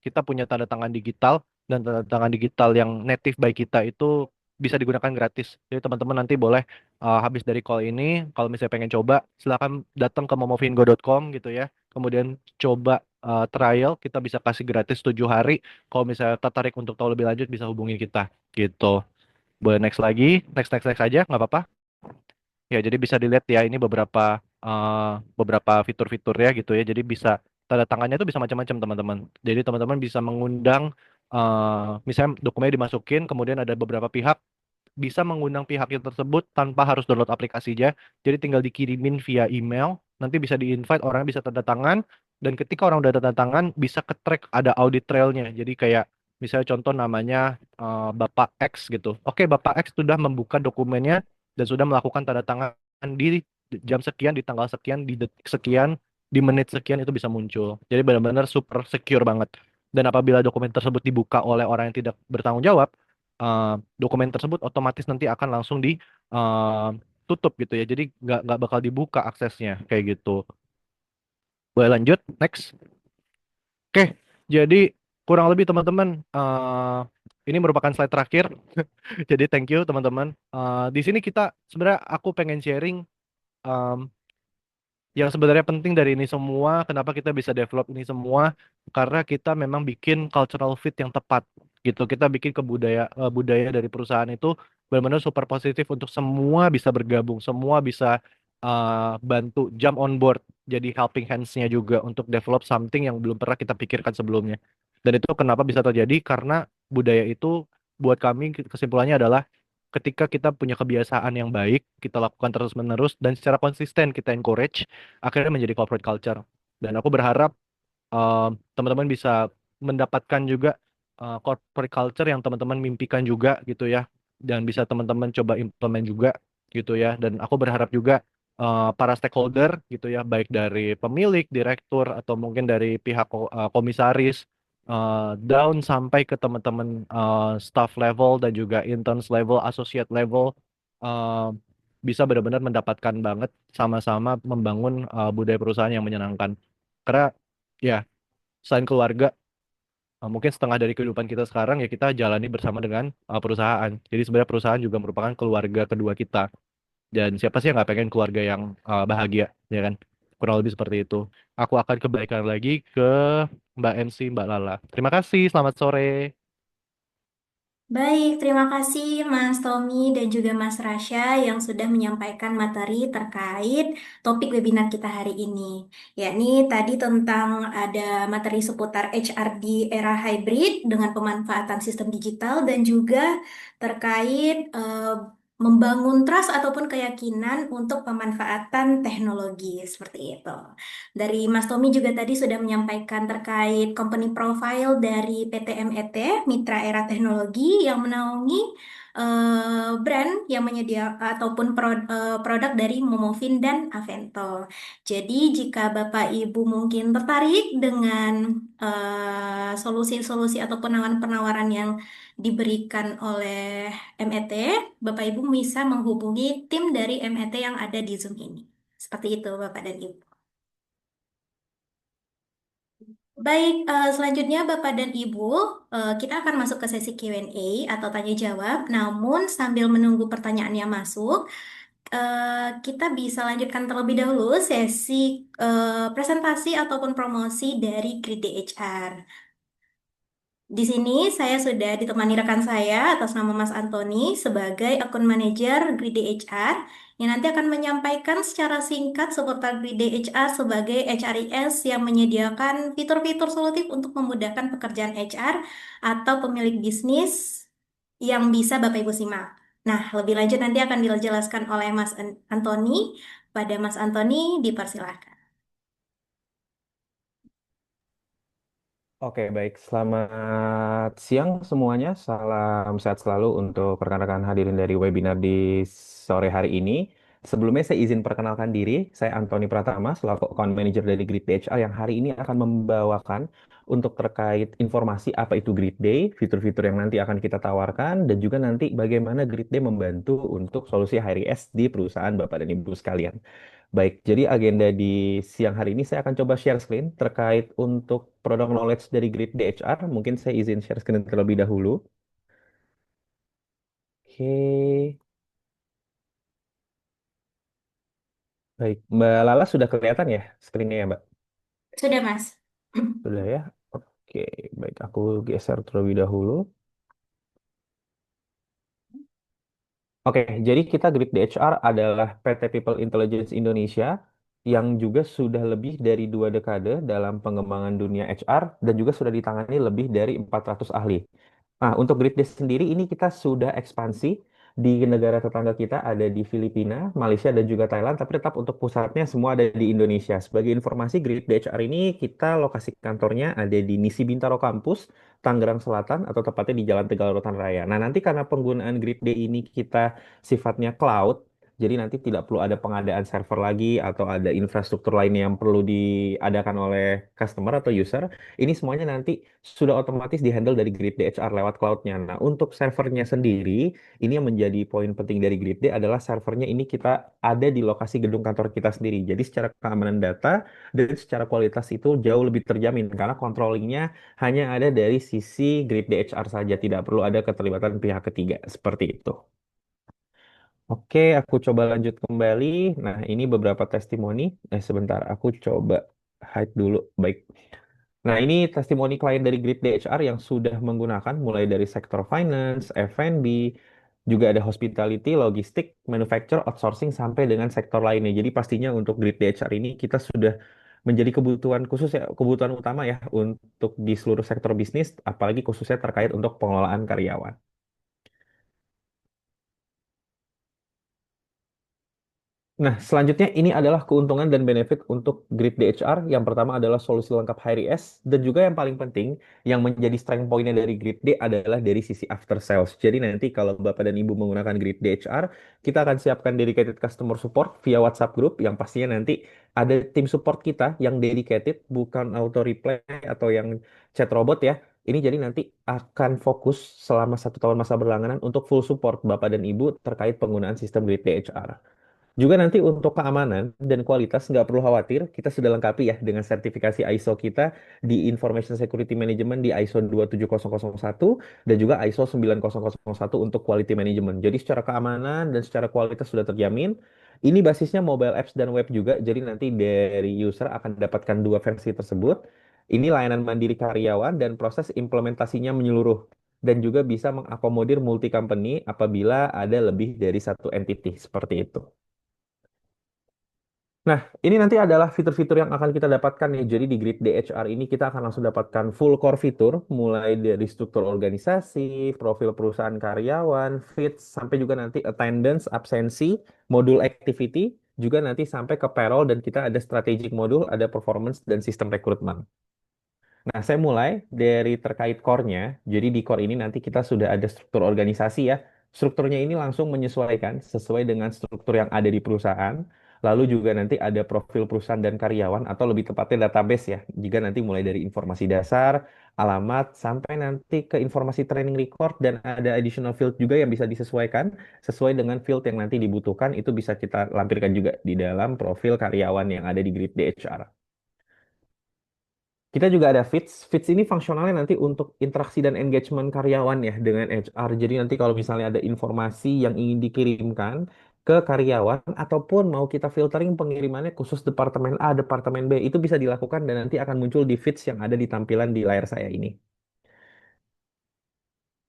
kita punya tanda tangan digital dan tanda tangan digital yang native by kita itu bisa digunakan gratis. Jadi teman-teman nanti boleh habis dari call ini kalau misalnya pengen coba silakan datang ke momofingo.com gitu ya. Kemudian coba trial kita bisa kasih gratis 7 hari. Kalau misalnya tertarik untuk tahu lebih lanjut bisa hubungi kita gitu. Boleh next lagi, next next next aja nggak apa-apa. Ya, jadi bisa dilihat ya ini beberapa fitur-fiturnya gitu ya. Jadi bisa tanda tangannya itu bisa macam-macam teman-teman. Jadi teman-teman bisa mengundang misalnya dokumennya dimasukin, kemudian ada beberapa pihak bisa mengundang pihak yang tersebut tanpa harus download aplikasinya. Jadi tinggal dikirimin via email, nanti bisa di-invite orang bisa tanda tangan dan ketika orang udah tanda tangan bisa ke-track ada audit trailnya. Jadi kayak misalnya contoh namanya Bapak X gitu. Oke, Bapak X sudah membuka dokumennya dan sudah melakukan tanda tangan di jam sekian, di tanggal sekian, di detik sekian, di menit sekian itu bisa muncul. Jadi benar-benar super secure banget. Dan apabila dokumen tersebut dibuka oleh orang yang tidak bertanggung jawab, dokumen tersebut otomatis nanti akan langsung ditutup gitu ya. Jadi nggak bakal dibuka aksesnya kayak gitu. Boleh lanjut, next. Oke, jadi kurang lebih teman-teman, ini merupakan slide terakhir. Jadi thank you teman-teman. Di sini kita sebenarnya aku pengen sharing em, yang sebenarnya penting dari ini semua, kenapa kita bisa develop ini semua, karena kita memang bikin cultural fit yang tepat gitu. Kita bikin budaya dari perusahaan itu benar-benar super positif untuk semua bisa bergabung, semua bisa bantu jump on board, jadi helping hands-nya juga untuk develop something yang belum pernah kita pikirkan sebelumnya. Dan itu kenapa bisa terjadi? Karena budaya itu buat kami kesimpulannya adalah ketika kita punya kebiasaan yang baik, kita lakukan terus-menerus dan secara konsisten kita encourage, akhirnya menjadi corporate culture. Dan aku berharap teman-teman bisa mendapatkan juga corporate culture yang teman-teman mimpikan juga gitu ya, dan bisa teman-teman coba implement juga gitu ya. Dan aku berharap juga para stakeholder gitu ya, baik dari pemilik, direktur, atau mungkin dari pihak komisaris, down sampai ke teman-teman staff level dan juga interns level, associate level, uh, bisa benar-benar mendapatkan banget sama-sama membangun budaya perusahaan yang menyenangkan. Karena ya selain keluarga, mungkin setengah dari kehidupan kita sekarang ya kita jalani bersama dengan perusahaan. Jadi sebenarnya perusahaan juga merupakan keluarga kedua kita. Dan siapa sih yang nggak pengen keluarga yang bahagia, ya kan? Kurang lebih seperti itu. Aku akan kembalikan lagi ke Mbak MC, Mbak Lala. Terima kasih, selamat sore.
Baik, terima kasih Mas Tommy dan juga Mas Rasya yang sudah menyampaikan materi terkait topik webinar kita hari ini. Yakni tadi tentang ada materi seputar HR di era hybrid dengan pemanfaatan sistem digital dan juga terkait membangun trust ataupun keyakinan untuk pemanfaatan teknologi seperti itu. Dari Mas Tommy juga tadi sudah menyampaikan terkait company profile dari PT MET, Mitra Era Teknologi yang menaungi brand yang menyedia ataupun produk dari Momovin dan Avento. Jadi jika Bapak Ibu mungkin tertarik dengan solusi-solusi atau penawaran-penawaran yang diberikan oleh MET, Bapak Ibu bisa menghubungi tim dari MET yang ada di Zoom ini. Seperti itu, Bapak dan Ibu. Baik, selanjutnya Bapak dan Ibu, kita akan masuk ke sesi Q&A atau tanya jawab. Namun sambil menunggu pertanyaannya masuk, kita bisa lanjutkan terlebih dahulu sesi presentasi ataupun promosi dari Grid DHR. Di sini saya sudah ditemani rekan saya atas nama Mas Antoni sebagai akun manajer Grid DHR yang nanti akan menyampaikan secara singkat seputar Grid DHR sebagai HRIS yang menyediakan fitur-fitur solutif untuk memudahkan pekerjaan HR atau pemilik bisnis yang bisa Bapak Ibu simak. Nah, lebih lanjut nanti akan dijelaskan oleh Mas Antoni. Pada Mas Antoni, dipersilahkan.
Oke, baik. Selamat siang semuanya. Salam sehat selalu untuk rekan-rekan hadirin dari webinar di sore hari ini. Sebelumnya saya izin perkenalkan diri. Saya Antoni Pratama, selaku Account Manager dari Grid HR yang hari ini akan membawakan untuk terkait informasi apa itu Grid Day, fitur-fitur yang nanti akan kita tawarkan, dan juga nanti bagaimana Grid Day membantu untuk solusi HRIS di perusahaan Bapak dan Ibu sekalian. Baik, jadi agenda di siang hari ini saya akan coba share screen terkait untuk product knowledge dari Grid DHR. Mungkin saya izin share screen terlebih dahulu. Oke, baik. Mbak Lala sudah kelihatan ya screennya ya, Mbak?
Sudah, Mas.
Sudah ya? Oke, baik. Aku geser terlebih dahulu. Oke, jadi kita Grid DHR adalah PT People Intelligence Indonesia yang juga sudah lebih dari 2 dekade dalam pengembangan dunia HR dan juga sudah ditangani lebih dari 400 ahli. Nah, untuk Grid Days sendiri ini kita sudah ekspansi di negara tetangga kita ada di Filipina, Malaysia dan juga Thailand, tapi tetap untuk pusatnya semua ada di Indonesia. Sebagai informasi, Grid DHR ini kita lokasi kantornya ada di Nisi Bintaro Campus, Tangerang Selatan atau tepatnya di Jalan Tegal Rotan Raya. Nah, nanti karena penggunaan Grid Day ini kita sifatnya cloud, jadi nanti tidak perlu ada pengadaan server lagi atau ada infrastruktur lainnya yang perlu diadakan oleh customer atau user. Ini semuanya nanti sudah otomatis dihandle dari Grid DHR lewat cloud-nya. Nah, untuk servernya sendiri, ini yang menjadi poin penting dari Grid D adalah servernya ini kita ada di lokasi gedung kantor kita sendiri. Jadi secara keamanan data dan secara kualitas itu jauh lebih terjamin karena controllingnya hanya ada dari sisi Grid DHR saja, tidak perlu ada keterlibatan pihak ketiga seperti itu. Oke, aku coba lanjut kembali. Nah, ini beberapa testimoni. Sebentar, aku coba hide dulu. Baik. Nah, ini testimoni klien dari Grid DHR yang sudah menggunakan mulai dari sektor finance, F&B, juga ada hospitality, logistik, manufacture, outsourcing, sampai dengan sektor lainnya. Jadi pastinya untuk Grid DHR ini kita sudah menjadi kebutuhan khusus ya, kebutuhan utama ya untuk di seluruh sektor bisnis, apalagi khususnya terkait untuk pengelolaan karyawan. Nah, selanjutnya ini adalah keuntungan dan benefit untuk Grid DHR. Yang pertama adalah solusi lengkap HRIS dan juga yang paling penting yang menjadi strength point-nya dari Grid D adalah dari sisi after sales. Jadi nanti kalau Bapak dan Ibu menggunakan Grid DHR, kita akan siapkan dedicated customer support via WhatsApp group yang pastinya nanti ada tim support kita yang dedicated, bukan auto reply atau yang chat robot ya. Ini jadi nanti akan fokus selama 1 tahun masa berlangganan untuk full support Bapak dan Ibu terkait penggunaan sistem Grid DHR. Juga nanti untuk keamanan dan kualitas nggak perlu khawatir, kita sudah lengkapi ya dengan sertifikasi ISO kita di Information Security Management di ISO 27001 dan juga ISO 9001 untuk Quality Management. Jadi secara keamanan dan secara kualitas sudah terjamin. Ini basisnya mobile apps dan web juga, jadi nanti dari user akan dapatkan 2 versi tersebut. Ini layanan mandiri karyawan dan proses implementasinya menyeluruh dan juga bisa mengakomodir multi company apabila ada lebih dari satu entity seperti itu. Nah, ini nanti adalah fitur-fitur yang akan kita dapatkan nih. Jadi di Grid DHR ini kita akan langsung dapatkan full core fitur, mulai dari struktur organisasi, profil perusahaan karyawan, fit, sampai juga nanti attendance, absensi, modul activity, juga nanti sampai ke payroll dan kita ada strategic modul, ada performance dan sistem rekrutmen. Nah, saya mulai dari terkait core-nya. Jadi di core ini nanti kita sudah ada struktur organisasi ya. Strukturnya ini langsung menyesuaikan sesuai dengan struktur yang ada di perusahaan. Lalu juga nanti ada profil perusahaan dan karyawan atau lebih tepatnya database ya. Jika nanti mulai dari informasi dasar, alamat, sampai nanti ke informasi training record dan ada additional field juga yang bisa disesuaikan sesuai dengan field yang nanti dibutuhkan itu bisa kita lampirkan juga di dalam profil karyawan yang ada di Grid DHR. Kita juga ada Fits. Fits ini fungsionalnya nanti untuk interaksi dan engagement karyawan ya dengan HR. Jadi nanti kalau misalnya ada informasi yang ingin dikirimkan ke karyawan ataupun mau kita filtering pengirimannya khusus departemen A, departemen B, itu bisa dilakukan dan nanti akan muncul di Fits yang ada di tampilan di layar saya ini.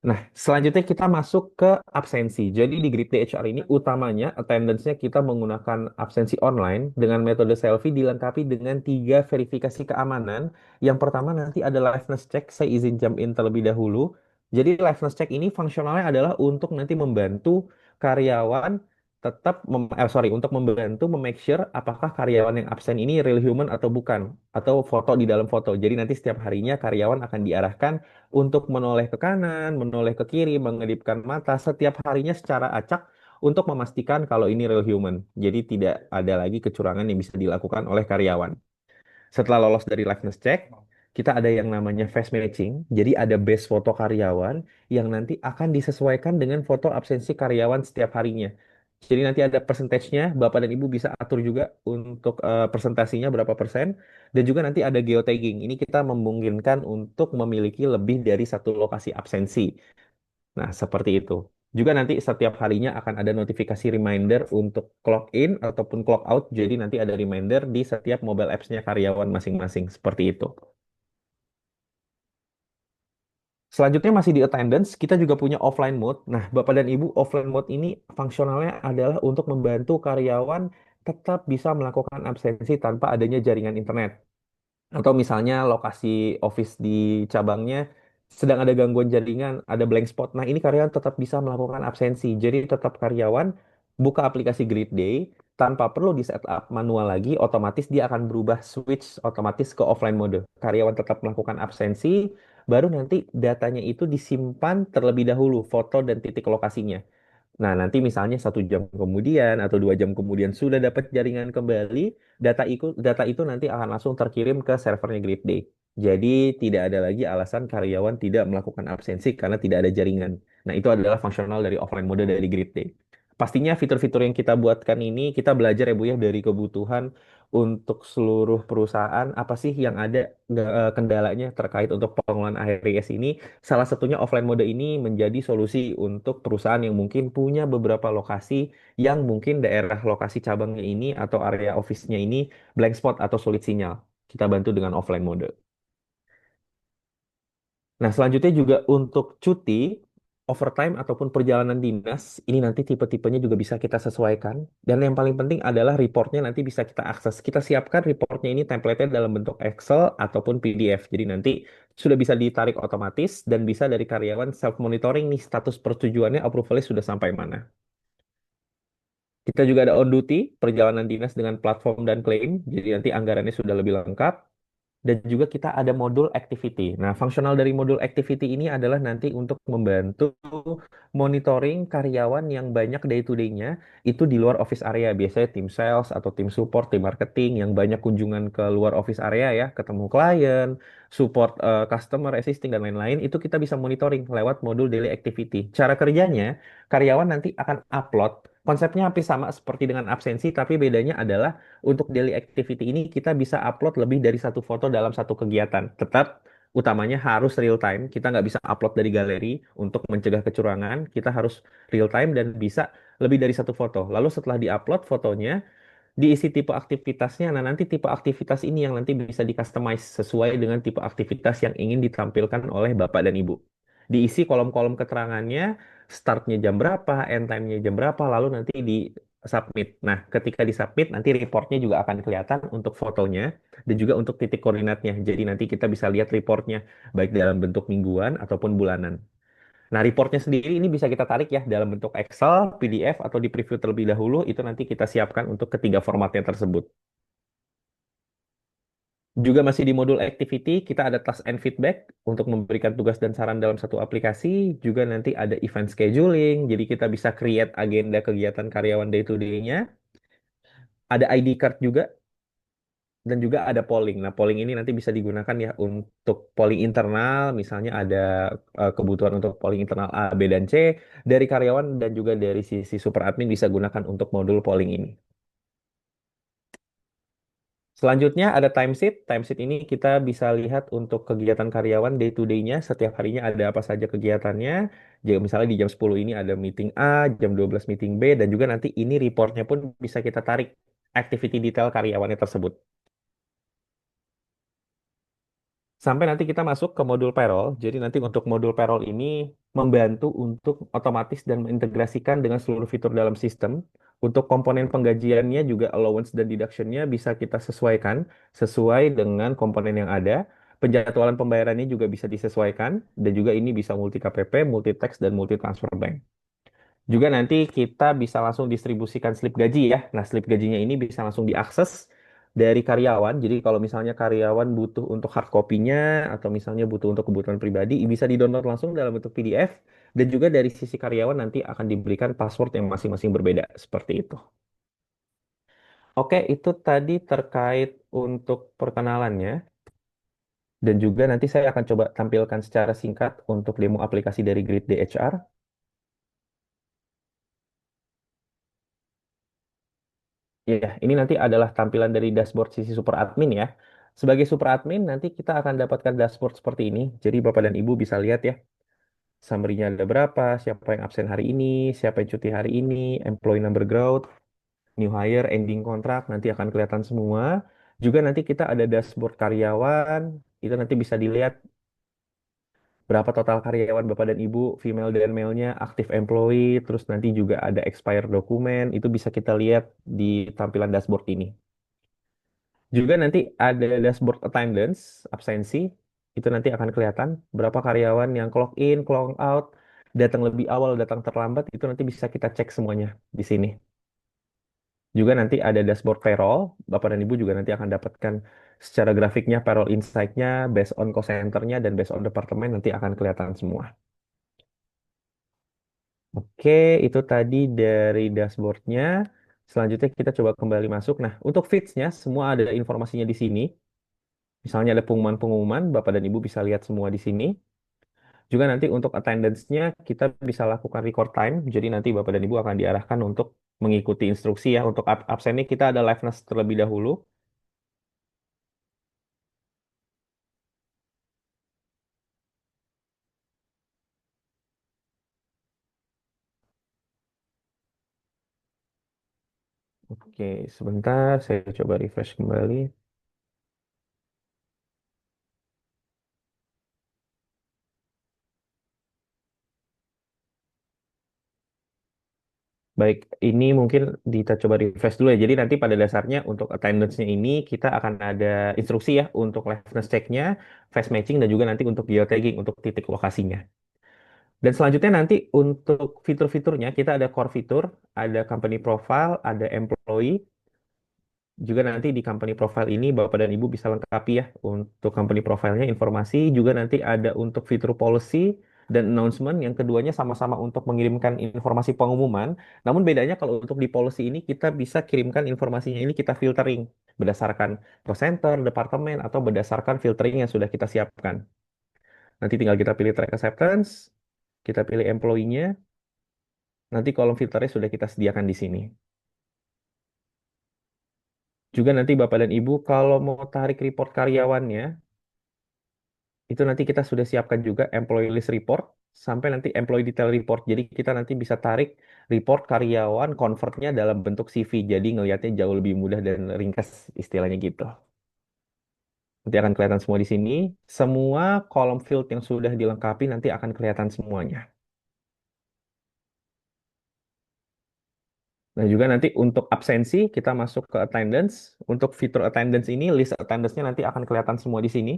Nah, selanjutnya kita masuk ke absensi. Jadi di Grid DHR ini utamanya attendance-nya kita menggunakan absensi online dengan metode selfie dilengkapi dengan 3 verifikasi keamanan. Yang pertama nanti ada liveness check. Saya izin jump in terlebih dahulu. Jadi liveness check ini fungsionalnya adalah untuk nanti membantu karyawan untuk membantu memake sure apakah karyawan yang absen ini real human atau bukan, atau foto di dalam foto. Jadi nanti setiap harinya karyawan akan diarahkan untuk menoleh ke kanan, menoleh ke kiri, mengedipkan mata setiap harinya secara acak untuk memastikan kalau ini real human. Jadi tidak ada lagi kecurangan yang bisa dilakukan oleh karyawan. Setelah lolos dari liveness check, kita ada yang namanya face matching. Jadi ada base foto karyawan yang nanti akan disesuaikan dengan foto absensi karyawan setiap harinya. Jadi nanti ada persentasenya, Bapak dan Ibu bisa atur juga untuk presentasinya berapa persen. Dan juga nanti ada geotagging. Ini kita memungkinkan untuk memiliki lebih dari satu lokasi absensi. Nah, seperti itu. Juga nanti setiap harinya akan ada notifikasi reminder untuk clock in ataupun clock out. Jadi nanti ada reminder di setiap mobile apps-nya karyawan masing-masing. Seperti itu. Selanjutnya masih di attendance, kita juga punya offline mode. Nah, Bapak dan Ibu, offline mode ini fungsionalnya adalah untuk membantu karyawan tetap bisa melakukan absensi tanpa adanya jaringan internet. Atau misalnya lokasi office di cabangnya sedang ada gangguan jaringan, ada blank spot. Nah, ini karyawan tetap bisa melakukan absensi. Jadi tetap karyawan buka aplikasi Grid Day tanpa perlu di setup manual lagi, otomatis dia akan berubah switch otomatis ke offline mode. Karyawan tetap melakukan absensi, baru nanti datanya itu disimpan terlebih dahulu, foto dan titik lokasinya. Nah, nanti misalnya 1 jam kemudian atau 2 jam kemudian sudah dapat jaringan kembali, data itu nanti akan langsung terkirim ke servernya GripDay. Jadi tidak ada lagi alasan karyawan tidak melakukan absensi karena tidak ada jaringan. Nah, itu adalah fungsional dari offline mode dari GripDay. Pastinya fitur-fitur yang kita buatkan ini kita belajar ya Bu ya dari kebutuhan untuk seluruh perusahaan apa sih yang ada kendalanya terkait untuk pengelolaan ARIS ini. Salah satunya offline mode ini menjadi solusi untuk perusahaan yang mungkin punya beberapa lokasi yang mungkin daerah lokasi cabangnya ini atau area office-nya ini blank spot atau sulit sinyal. Kita bantu dengan offline mode. Nah, selanjutnya juga untuk cuti, overtime ataupun perjalanan dinas, ini nanti tipe-tipenya juga bisa kita sesuaikan. Dan yang paling penting adalah reportnya nanti bisa kita akses. Kita siapkan reportnya ini template-nya dalam bentuk Excel ataupun PDF. Jadi nanti sudah bisa ditarik otomatis dan bisa dari karyawan self-monitoring nih status persetujuannya, approval-nya sudah sampai mana. Kita juga ada on duty, perjalanan dinas dengan platform dan klaim. Jadi nanti anggarannya sudah lebih lengkap. Dan juga kita ada modul activity. Nah, fungsional dari modul activity ini adalah nanti untuk membantu monitoring karyawan yang banyak day-to-day-nya itu di luar office area. Biasanya tim sales atau tim support, tim marketing yang banyak kunjungan ke luar office area ya, ketemu klien, support customer, assisting, dan lain-lain. Itu kita bisa monitoring lewat modul daily activity. Cara kerjanya, karyawan nanti akan upload. Konsepnya hampir sama seperti dengan absensi, tapi bedanya adalah untuk daily activity ini kita bisa upload lebih dari satu foto dalam satu kegiatan. Tetap utamanya harus real time. Kita nggak bisa upload dari galeri untuk mencegah kecurangan. Kita harus real time dan bisa lebih dari satu foto. Lalu setelah diupload fotonya, diisi tipe aktivitasnya. Nah, nanti tipe aktivitas ini yang nanti bisa di-customize sesuai dengan tipe aktivitas yang ingin ditampilkan oleh Bapak dan Ibu. Diisi kolom-kolom keterangannya, startnya jam berapa, end time-nya jam berapa, lalu nanti di submit. Nah, ketika di submit, nanti reportnya juga akan kelihatan untuk fotonya dan juga untuk titik koordinatnya. Jadi nanti kita bisa lihat reportnya, baik dalam bentuk mingguan ataupun bulanan. Nah, reportnya sendiri ini bisa kita tarik ya dalam bentuk Excel, PDF, atau di preview terlebih dahulu. Itu nanti kita siapkan untuk ketiga formatnya tersebut. Juga masih di modul activity, kita ada task and feedback untuk memberikan tugas dan saran dalam satu aplikasi. Juga nanti ada event scheduling, jadi kita bisa create agenda kegiatan karyawan day to day-nya. Ada ID card juga, dan juga ada polling. Nah, polling ini nanti bisa digunakan ya untuk polling internal, misalnya ada kebutuhan untuk polling internal A, B, dan C dari karyawan dan juga dari sisi super admin bisa gunakan untuk modul polling ini. Selanjutnya ada timesheet. Timesheet ini kita bisa lihat untuk kegiatan karyawan day to day-nya. Setiap harinya ada apa saja kegiatannya. Jika misalnya di jam 10 ini ada meeting A, jam 12 meeting B, dan juga nanti ini reportnya pun bisa kita tarik activity detail karyawannya tersebut. Sampai nanti kita masuk ke modul payroll. Jadi nanti untuk modul payroll ini membantu untuk otomatis dan mengintegrasikan dengan seluruh fitur dalam sistem. Untuk komponen penggajiannya juga allowance dan deduction-nya bisa kita sesuaikan sesuai dengan komponen yang ada. Penjadwalan pembayarannya juga bisa disesuaikan dan juga ini bisa multi KPP, multi tax dan multi transfer bank. Juga nanti kita bisa langsung distribusikan slip gaji ya. Nah, slip gajinya ini bisa langsung diakses dari karyawan. Jadi kalau misalnya karyawan butuh untuk hard copy-nya atau misalnya butuh untuk kebutuhan pribadi, bisa di-download langsung dalam bentuk PDF. Dan juga dari sisi karyawan nanti akan diberikan password yang masing-masing berbeda. Seperti itu. Oke, itu tadi terkait untuk perkenalannya. Dan juga nanti saya akan coba tampilkan secara singkat untuk demo aplikasi dari Grid DHR. Ya, ini nanti adalah tampilan dari dashboard sisi super admin ya. Sebagai super admin, nanti kita akan dapatkan dashboard seperti ini. Jadi Bapak dan Ibu bisa lihat ya, summary-nya ada berapa, siapa yang absen hari ini, siapa yang cuti hari ini, employee number growth, new hire, ending kontrak, nanti akan kelihatan semua. Juga nanti kita ada dashboard karyawan, itu nanti bisa dilihat berapa total karyawan Bapak dan Ibu, female dan male-nya, active employee, terus nanti juga ada expired dokumen, itu bisa kita lihat di tampilan dashboard ini. Juga nanti ada dashboard attendance, absensi. Itu nanti akan kelihatan berapa karyawan yang clock in, clock out, datang lebih awal, datang terlambat. Itu nanti bisa kita cek semuanya di sini. Juga nanti ada dashboard payroll. Bapak dan Ibu juga nanti akan dapatkan secara grafiknya payroll insight-nya, based on cost center-nya, dan based on departemen nanti akan kelihatan semua. Oke, itu tadi dari dashboard-nya. Selanjutnya kita coba kembali masuk. Nah, untuk feeds-nya semua ada informasinya di sini. Misalnya ada pengumuman-pengumuman, Bapak dan Ibu bisa lihat semua di sini. Juga nanti untuk attendance-nya kita bisa lakukan record time. Jadi nanti Bapak dan Ibu akan diarahkan untuk mengikuti instruksi ya. Untuk absennya kita ada liveness terlebih dahulu. Oke, sebentar saya coba refresh kembali. Baik, ini mungkin kita coba refresh dulu ya. Jadi nanti pada dasarnya untuk attendance-nya ini kita akan ada instruksi ya untuk liveness check-nya, face matching, dan juga nanti untuk geotagging untuk titik lokasinya. Dan selanjutnya nanti untuk fitur-fiturnya kita ada core fitur, ada company profile, ada employee. Juga nanti di company profile ini Bapak dan Ibu bisa lengkapi ya untuk company profile-nya informasi. Juga nanti ada untuk fitur policy dan announcement. Yang keduanya sama-sama untuk mengirimkan informasi pengumuman. Namun bedanya kalau untuk di policy ini kita bisa kirimkan informasinya ini kita filtering berdasarkan call center, departemen, atau berdasarkan filtering yang sudah kita siapkan. Nanti tinggal kita pilih track acceptance, kita pilih employee-nya. Nanti kolom filternya sudah kita sediakan di sini. Juga nanti Bapak dan Ibu kalau mau tarik report karyawannya, itu nanti kita sudah siapkan juga employee list report sampai nanti employee detail report. Jadi kita nanti bisa tarik report karyawan, convertnya dalam bentuk CV. Jadi ngelihatnya jauh lebih mudah dan ringkas istilahnya gitu. Nanti akan kelihatan semua di sini. Semua kolom field yang sudah dilengkapi nanti akan kelihatan semuanya. Nah, juga nanti untuk absensi, kita masuk ke attendance. Untuk fitur attendance ini, list attendance-nya nanti akan kelihatan semua di sini.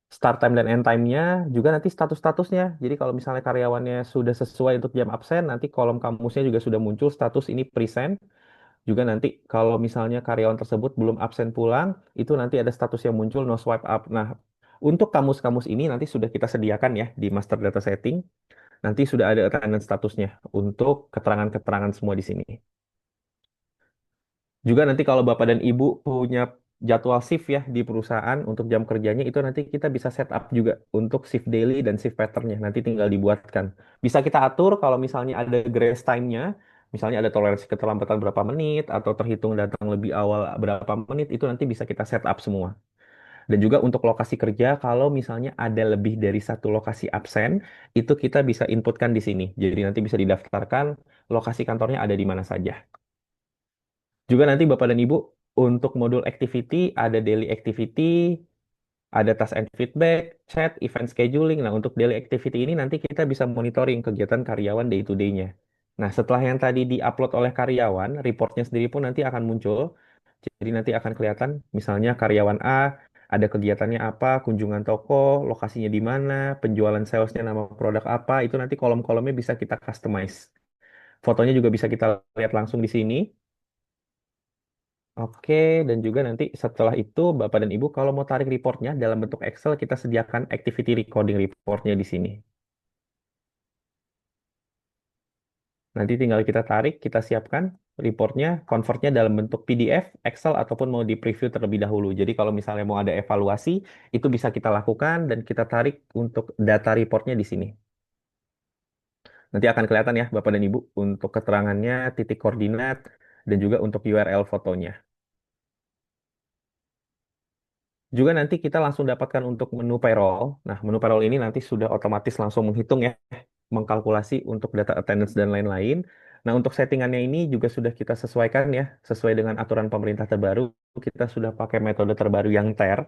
Start time dan end time-nya, juga nanti status-statusnya. Jadi kalau misalnya karyawannya sudah sesuai untuk jam absen, nanti kolom kamusnya juga sudah muncul status ini present. Juga nanti kalau misalnya karyawan tersebut belum absen pulang, itu nanti ada status yang muncul no swipe up. Nah, untuk kamus-kamus ini nanti sudah kita sediakan ya di master data setting. Nanti sudah ada attendance statusnya untuk keterangan-keterangan semua di sini. Juga nanti kalau Bapak dan Ibu punya jadwal shift ya di perusahaan untuk jam kerjanya itu nanti kita bisa set up juga untuk shift daily dan shift patternnya. Nanti tinggal dibuatkan. Bisa kita atur kalau misalnya ada grace time-nya, misalnya ada toleransi keterlambatan berapa menit atau terhitung datang lebih awal berapa menit, itu nanti bisa kita set up semua. Dan juga untuk lokasi kerja, kalau misalnya ada lebih dari satu lokasi absen, itu kita bisa inputkan di sini. Jadi nanti bisa didaftarkan lokasi kantornya ada di mana saja. Juga nanti Bapak dan Ibu untuk modul activity ada daily activity, ada task and feedback, chat, event scheduling. Nah, untuk daily activity ini nanti kita bisa monitoring kegiatan karyawan day to day-nya. Nah, setelah yang tadi diupload oleh karyawan, reportnya sendiri pun nanti akan muncul. Jadi nanti akan kelihatan misalnya karyawan A ada kegiatannya apa, kunjungan toko, lokasinya di mana, penjualan salesnya nama produk apa, itu nanti kolom-kolomnya bisa kita customize. Fotonya juga bisa kita lihat langsung di sini. Oke, dan juga nanti setelah itu Bapak dan Ibu kalau mau tarik reportnya dalam bentuk Excel kita sediakan activity recording reportnya di sini. Nanti tinggal kita tarik, kita siapkan reportnya, convertnya dalam bentuk PDF, Excel ataupun mau di preview terlebih dahulu. Jadi kalau misalnya mau ada evaluasi, itu bisa kita lakukan dan kita tarik untuk data reportnya di sini. Nanti akan kelihatan ya Bapak dan Ibu untuk keterangannya, titik koordinat, dan juga untuk URL fotonya. Juga nanti kita langsung dapatkan untuk menu payroll. Nah, menu payroll ini nanti sudah otomatis langsung menghitung ya, mengkalkulasi untuk data attendance dan lain-lain. Nah, untuk settingannya ini juga sudah kita sesuaikan ya, sesuai dengan aturan pemerintah terbaru. Kita sudah pakai metode terbaru yang TER.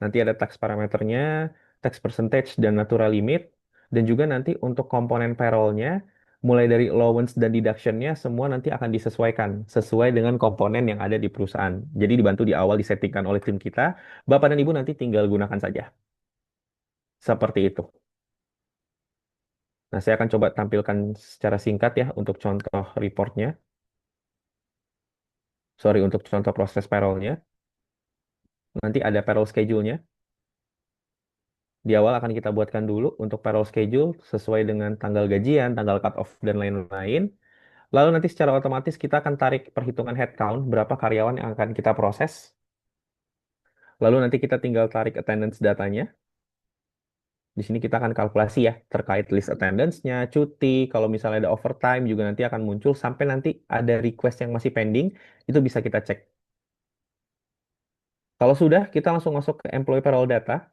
Nanti ada tax parameternya, tax percentage, dan natural limit. Dan juga nanti untuk komponen payroll-nya, mulai dari allowance dan deduction-nya, semua nanti akan disesuaikan sesuai dengan komponen yang ada di perusahaan. Jadi dibantu di awal disettingkan oleh tim kita, Bapak dan Ibu nanti tinggal gunakan saja. Seperti itu. Nah, saya akan coba tampilkan secara singkat ya untuk contoh reportnya. Sorry, untuk contoh proses payroll-nya. Nanti ada payroll schedule-nya. Di awal akan kita buatkan dulu untuk payroll schedule sesuai dengan tanggal gajian, tanggal cut off, dan lain-lain. Lalu nanti secara otomatis kita akan tarik perhitungan headcount, berapa karyawan yang akan kita proses. Lalu nanti kita tinggal tarik attendance datanya. Di sini kita akan kalkulasi ya, terkait list attendance-nya, cuti, kalau misalnya ada overtime juga nanti akan muncul, sampai nanti ada request yang masih pending, itu bisa kita cek. Kalau sudah, kita langsung masuk ke employee payroll data.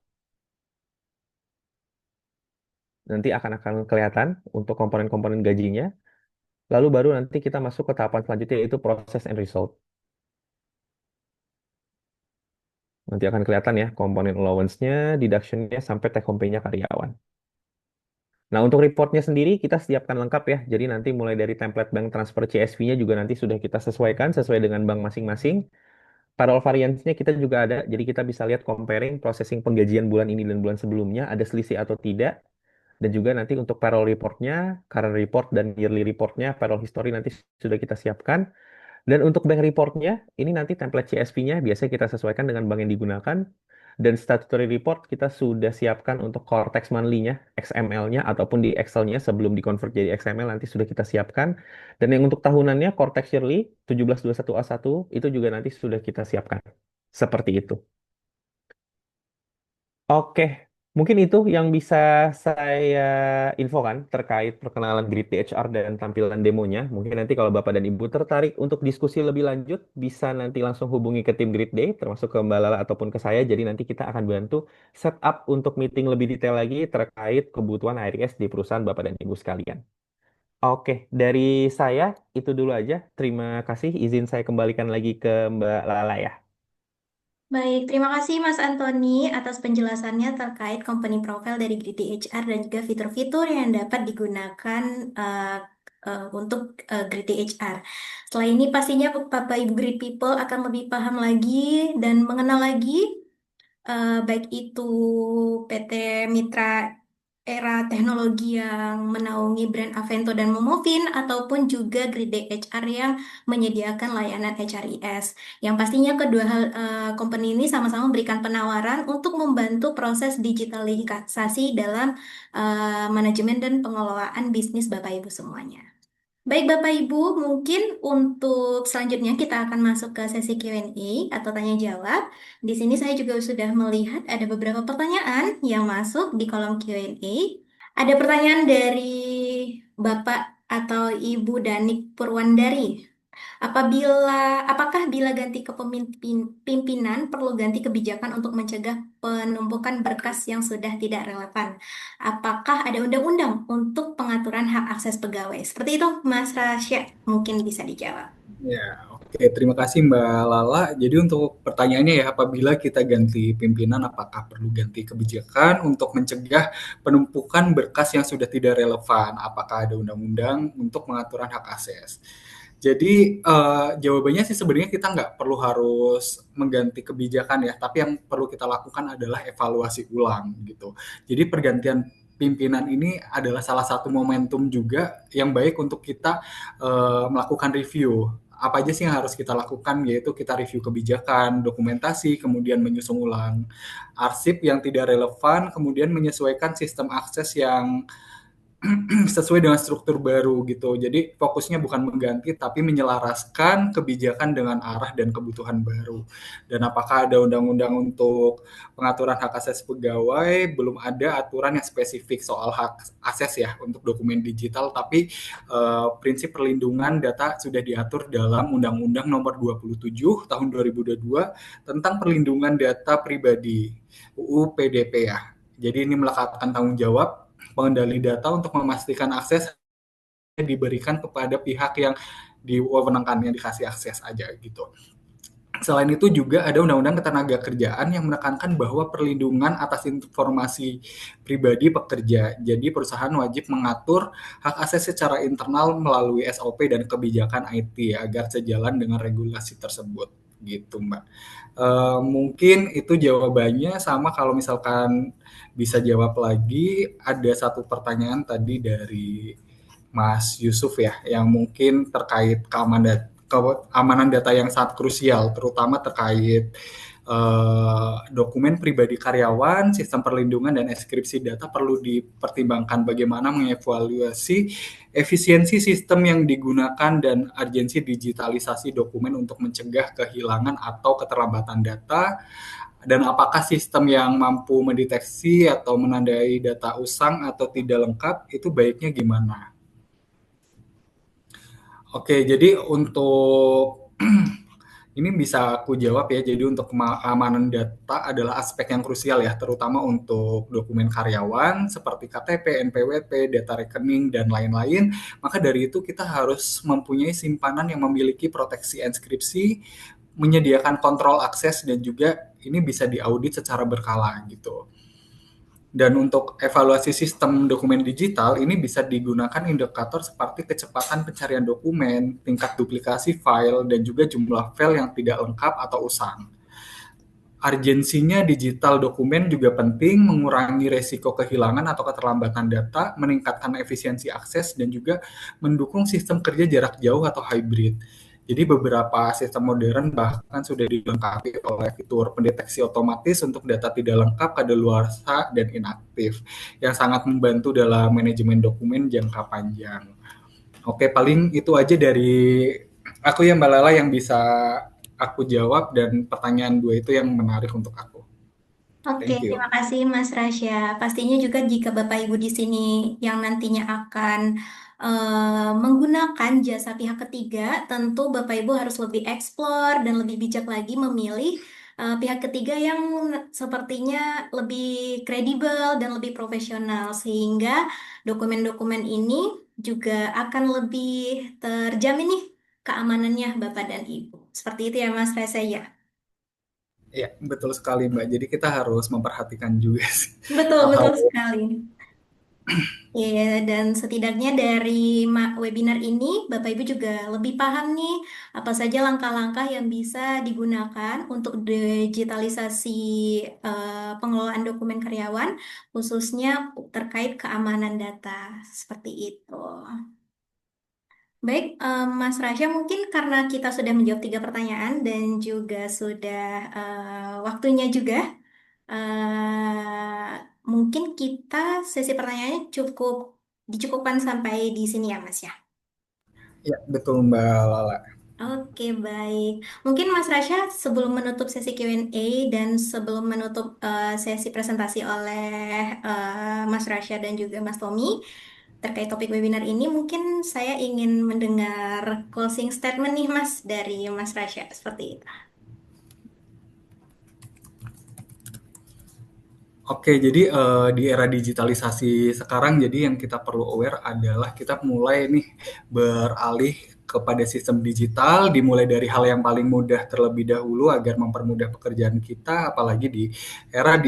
Nanti akan kelihatan untuk komponen-komponen gajinya. Lalu baru nanti kita masuk ke tahapan selanjutnya yaitu proses and result. Nanti akan kelihatan ya komponen allowance-nya, deduction-nya, sampai take home pay-nya karyawan. Nah, untuk reportnya sendiri kita siapkan lengkap ya. Jadi nanti mulai dari template bank transfer CSV-nya juga nanti sudah kita sesuaikan sesuai dengan bank masing-masing. Payroll variance-nya kita juga ada. Jadi kita bisa lihat comparing processing penggajian bulan ini dan bulan sebelumnya, ada selisih atau tidak. Dan juga nanti untuk payroll report-nya, current report, dan yearly report-nya, payroll history nanti sudah kita siapkan. Dan untuk bank report-nya, ini nanti template CSV-nya biasanya kita sesuaikan dengan bank yang digunakan. Dan statutory report kita sudah siapkan untuk core text monthly-nya, XML-nya, ataupun di Excel-nya sebelum di-convert jadi XML nanti sudah kita siapkan. Dan yang untuk tahunannya, core text yearly 1721A1 itu juga nanti sudah kita siapkan. Seperti itu. Oke, mungkin itu yang bisa saya infokan terkait perkenalan Grid DHR dan tampilan demonya. Mungkin nanti kalau Bapak dan Ibu tertarik untuk diskusi lebih lanjut, bisa nanti langsung hubungi ke tim Grid Day, termasuk ke Mbak Lala ataupun ke saya. Jadi nanti kita akan bantu setup untuk meeting lebih detail lagi terkait kebutuhan HRIS di perusahaan Bapak dan Ibu sekalian. Oke, dari saya itu dulu aja. Terima kasih. Izin saya kembalikan lagi ke Mbak Lala ya.
Baik, terima kasih Mas Antoni atas penjelasannya terkait company profile dari Grid HR dan juga fitur-fitur yang dapat digunakan uh, untuk Grid HR. Setelah ini pastinya Bapak Ibu Grid People akan lebih paham lagi dan mengenal lagi baik itu PT Mitra era teknologi yang menaungi brand Avento dan Momofin, ataupun juga Grid HR yang menyediakan layanan HRIS. Yang pastinya kedua hal company ini sama-sama memberikan penawaran untuk membantu proses digitalisasi dalam manajemen dan pengelolaan bisnis Bapak Ibu semuanya. Baik Bapak Ibu, mungkin untuk selanjutnya kita akan masuk ke sesi Q&A atau tanya jawab. Di sini saya juga sudah melihat ada beberapa pertanyaan yang masuk di kolom Q&A. Ada pertanyaan dari Bapak atau Ibu Danik Purwandari. Apakah bila ganti pimpinan perlu ganti kebijakan untuk mencegah penumpukan berkas yang sudah tidak relevan? Apakah ada undang-undang untuk pengaturan hak akses pegawai? Seperti itu, Mas Rasya, mungkin bisa dijawab.
Ya, oke. Terima kasih Mbak Lala. Jadi untuk pertanyaannya ya, apabila kita ganti pimpinan, apakah perlu ganti kebijakan untuk mencegah penumpukan berkas yang sudah tidak relevan? Apakah ada undang-undang untuk pengaturan hak akses? Jadi jawabannya sih sebenarnya kita nggak perlu harus mengganti kebijakan ya, tapi yang perlu kita lakukan adalah evaluasi ulang gitu. Jadi pergantian pimpinan ini adalah salah satu momentum juga yang baik untuk kita melakukan review apa aja sih yang harus kita lakukan, yaitu kita review kebijakan, dokumentasi, kemudian menyusun ulang arsip yang tidak relevan, kemudian menyesuaikan sistem akses yang sesuai dengan struktur baru gitu. Jadi fokusnya bukan mengganti tapi menyelaraskan kebijakan dengan arah dan kebutuhan baru. Dan apakah ada undang-undang untuk pengaturan hak akses pegawai? Belum ada aturan yang spesifik soal hak akses ya untuk dokumen digital, tapi prinsip perlindungan data sudah diatur dalam Undang-Undang Nomor 27 Tahun 2022 tentang perlindungan data pribadi UU PDP ya. Jadi ini melekatkan tanggung jawab pengendali data untuk memastikan akses diberikan kepada pihak yang diwewenangkan, yang dikasih akses aja gitu. Selain itu juga ada Undang-Undang Ketenagakerjaan yang menekankan bahwa perlindungan atas informasi pribadi pekerja. Jadi perusahaan wajib mengatur hak akses secara internal melalui SOP dan kebijakan IT agar sejalan dengan regulasi tersebut gitu Mbak. Mungkin itu jawabannya. Sama kalau misalkan bisa jawab lagi, ada satu pertanyaan tadi dari Mas Yusuf ya, yang mungkin terkait keamanan data yang sangat krusial, terutama terkait dokumen pribadi karyawan, sistem perlindungan dan enkripsi data perlu dipertimbangkan bagaimana mengevaluasi efisiensi sistem yang digunakan dan urgensi digitalisasi dokumen untuk mencegah kehilangan atau keterlambatan data, dan apakah sistem yang mampu mendeteksi atau menandai data usang atau tidak lengkap itu baiknya gimana? Oke, jadi untuk ini bisa aku jawab ya. Jadi untuk keamanan data adalah aspek yang krusial ya, terutama untuk dokumen karyawan seperti KTP, NPWP, data rekening, dan lain-lain. Maka dari itu kita harus mempunyai simpanan yang memiliki proteksi enkripsi, menyediakan kontrol akses, dan juga ini bisa diaudit secara berkala gitu. Dan untuk evaluasi sistem dokumen digital, ini bisa digunakan indikator seperti kecepatan pencarian dokumen, tingkat duplikasi file, dan juga jumlah file yang tidak lengkap atau usang. Urgensinya digital dokumen juga penting, mengurangi resiko kehilangan atau keterlambatan data, meningkatkan efisiensi akses, dan juga mendukung sistem kerja jarak jauh atau hybrid. Jadi beberapa sistem modern bahkan sudah dilengkapi oleh fitur pendeteksi otomatis untuk data tidak lengkap, kadaluarsa, dan inaktif, yang sangat membantu dalam manajemen dokumen jangka panjang. Oke, paling itu aja dari aku ya Mbak Lala yang bisa aku jawab, dan pertanyaan dua itu yang menarik untuk aku.
Oke,
Thank you.
terima kasih Mas Rasya. Pastinya juga jika Bapak Ibu di sini yang nantinya akan menggunakan jasa pihak ketiga, tentu Bapak Ibu harus lebih eksplor dan lebih bijak lagi memilih pihak ketiga yang sepertinya lebih kredibel dan lebih profesional, sehingga dokumen-dokumen ini juga akan lebih terjamin nih keamanannya Bapak dan Ibu. Seperti itu ya Mas Rasya ya.
Ya, betul sekali Mbak. Jadi kita harus memperhatikan juga sih
Betul,
hal-hal.
betul sekali. Iya, dan setidaknya dari webinar ini, Bapak Ibu juga lebih paham nih apa saja langkah-langkah yang bisa digunakan untuk digitalisasi pengelolaan dokumen karyawan, khususnya terkait keamanan data. Seperti itu. Baik, Mas Rasya, mungkin karena kita sudah menjawab 3 pertanyaan dan juga sudah waktunya juga, mungkin kita sesi pertanyaannya dicukupkan sampai di sini ya, Mas ya.
Ya, betul Mbak Lala.
Oke, baik. Mungkin Mas Rasya sebelum menutup sesi Q&A dan sebelum menutup sesi presentasi oleh Mas Rasya dan juga Mas Tommy terkait topik webinar ini, mungkin saya ingin mendengar closing statement nih Mas dari Mas Rasya seperti itu.
Oke, jadi di era digitalisasi sekarang, jadi yang kita perlu aware adalah kita mulai nih beralih kepada sistem digital, dimulai dari hal yang paling mudah terlebih dahulu agar mempermudah pekerjaan kita, apalagi di era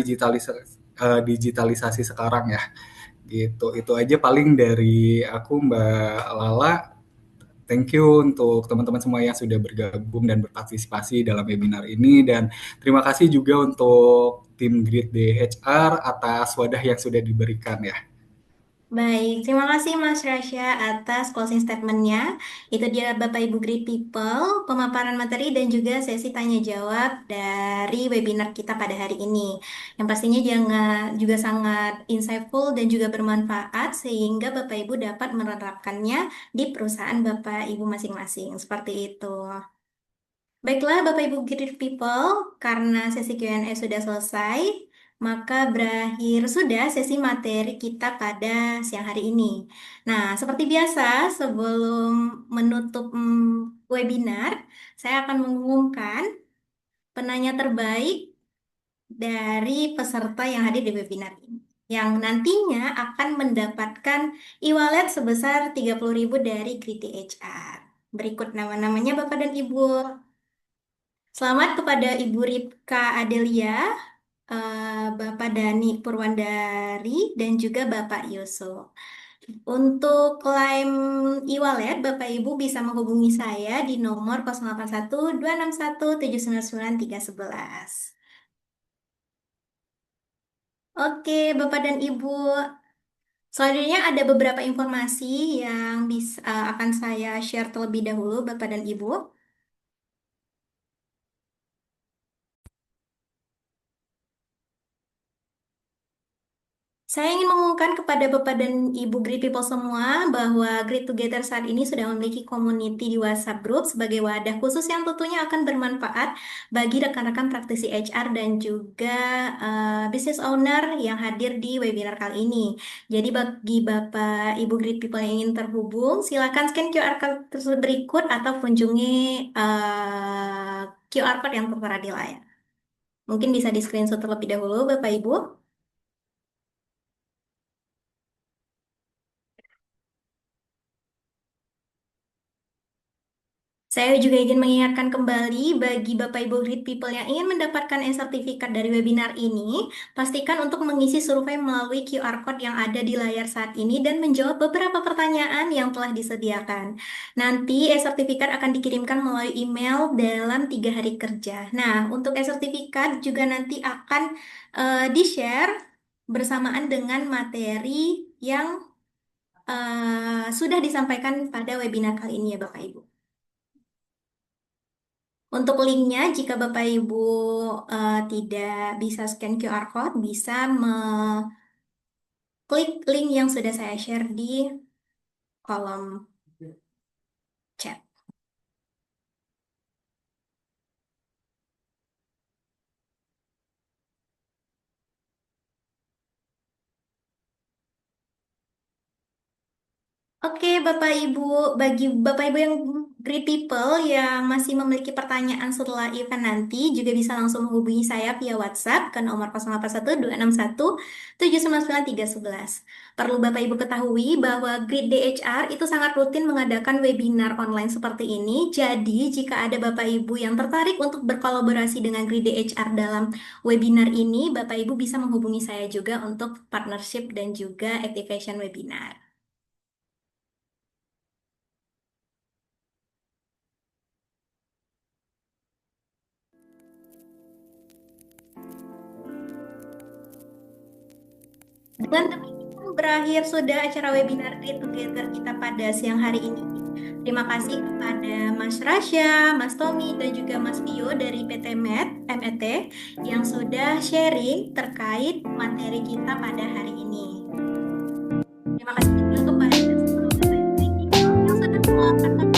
digitalisasi sekarang ya. Gitu, itu aja paling dari aku Mbak Lala. Thank you untuk teman-teman semua yang sudah bergabung dan berpartisipasi dalam webinar ini dan terima kasih juga untuk tim Grid DHR atas wadah yang sudah diberikan ya.
Baik, terima kasih Mas Rasya atas closing statement-nya. Itu dia Bapak Ibu Great People, pemaparan materi dan juga sesi tanya jawab dari webinar kita pada hari ini. Yang pastinya juga sangat insightful dan juga bermanfaat sehingga Bapak Ibu dapat menerapkannya di perusahaan Bapak Ibu masing-masing. Seperti itu. Baiklah, Bapak Ibu Great People, karena sesi Q&A sudah selesai, maka berakhir sudah sesi materi kita pada siang hari ini. Nah, seperti biasa, sebelum menutup webinar, saya akan mengumumkan penanya terbaik dari peserta yang hadir di webinar ini, yang nantinya akan mendapatkan e-wallet sebesar 30.000 dari Kriti HR. Berikut nama-namanya Bapak dan Ibu. Selamat kepada Ibu Ripka Adelia, Bapak Dani Purwandari, dan juga Bapak Yusuf. Untuk klaim e-wallet, Bapak Ibu bisa menghubungi saya di nomor 081 261 799 311. Oke, Bapak dan Ibu. Selanjutnya ada beberapa informasi yang akan saya share terlebih dahulu, Bapak dan Ibu. Saya ingin mengumumkan kepada Bapak dan Ibu Great People semua bahwa Great Together saat ini sudah memiliki community di WhatsApp Group sebagai wadah khusus yang tentunya akan bermanfaat bagi rekan-rekan praktisi HR dan juga business owner yang hadir di webinar kali ini. Jadi bagi Bapak Ibu Great People yang ingin terhubung, silakan scan QR code tersebut berikut atau kunjungi QR code yang tertera di layar. Mungkin bisa di screenshot terlebih dahulu, Bapak Ibu. Saya juga ingin mengingatkan kembali bagi Bapak Ibu Great People yang ingin mendapatkan e-sertifikat dari webinar ini, pastikan untuk mengisi survei melalui QR Code yang ada di layar saat ini dan menjawab beberapa pertanyaan yang telah disediakan. Nanti e-sertifikat akan dikirimkan melalui email dalam 3 hari kerja. Nah, untuk e-sertifikat juga nanti akan di-share bersamaan dengan materi yang sudah disampaikan pada webinar kali ini ya Bapak Ibu. Untuk linknya, jika Bapak Ibu tidak bisa scan QR code, bisa mengklik link yang sudah saya share di kolom chat. Oke, Bapak Ibu, bagi Bapak Ibu yang Great People yang masih memiliki pertanyaan setelah event nanti juga bisa langsung menghubungi saya via WhatsApp ke nomor 081261 799 311. Perlu Bapak Ibu ketahui bahwa Grid DHR itu sangat rutin mengadakan webinar online seperti ini. Jadi, jika ada Bapak Ibu yang tertarik untuk berkolaborasi dengan Grid DHR dalam webinar ini, Bapak Ibu bisa menghubungi saya juga untuk partnership dan juga activation webinar. Dengan demikian berakhir sudah acara webinar Great Together kita pada siang hari ini. Terima kasih kepada Mas Rasya, Mas Tommy, dan juga Mas Vio dari PT MET yang sudah sharing terkait materi kita pada hari ini. Terima kasih juga kepada seluruh Bapak Ibu yang sudah meluangkan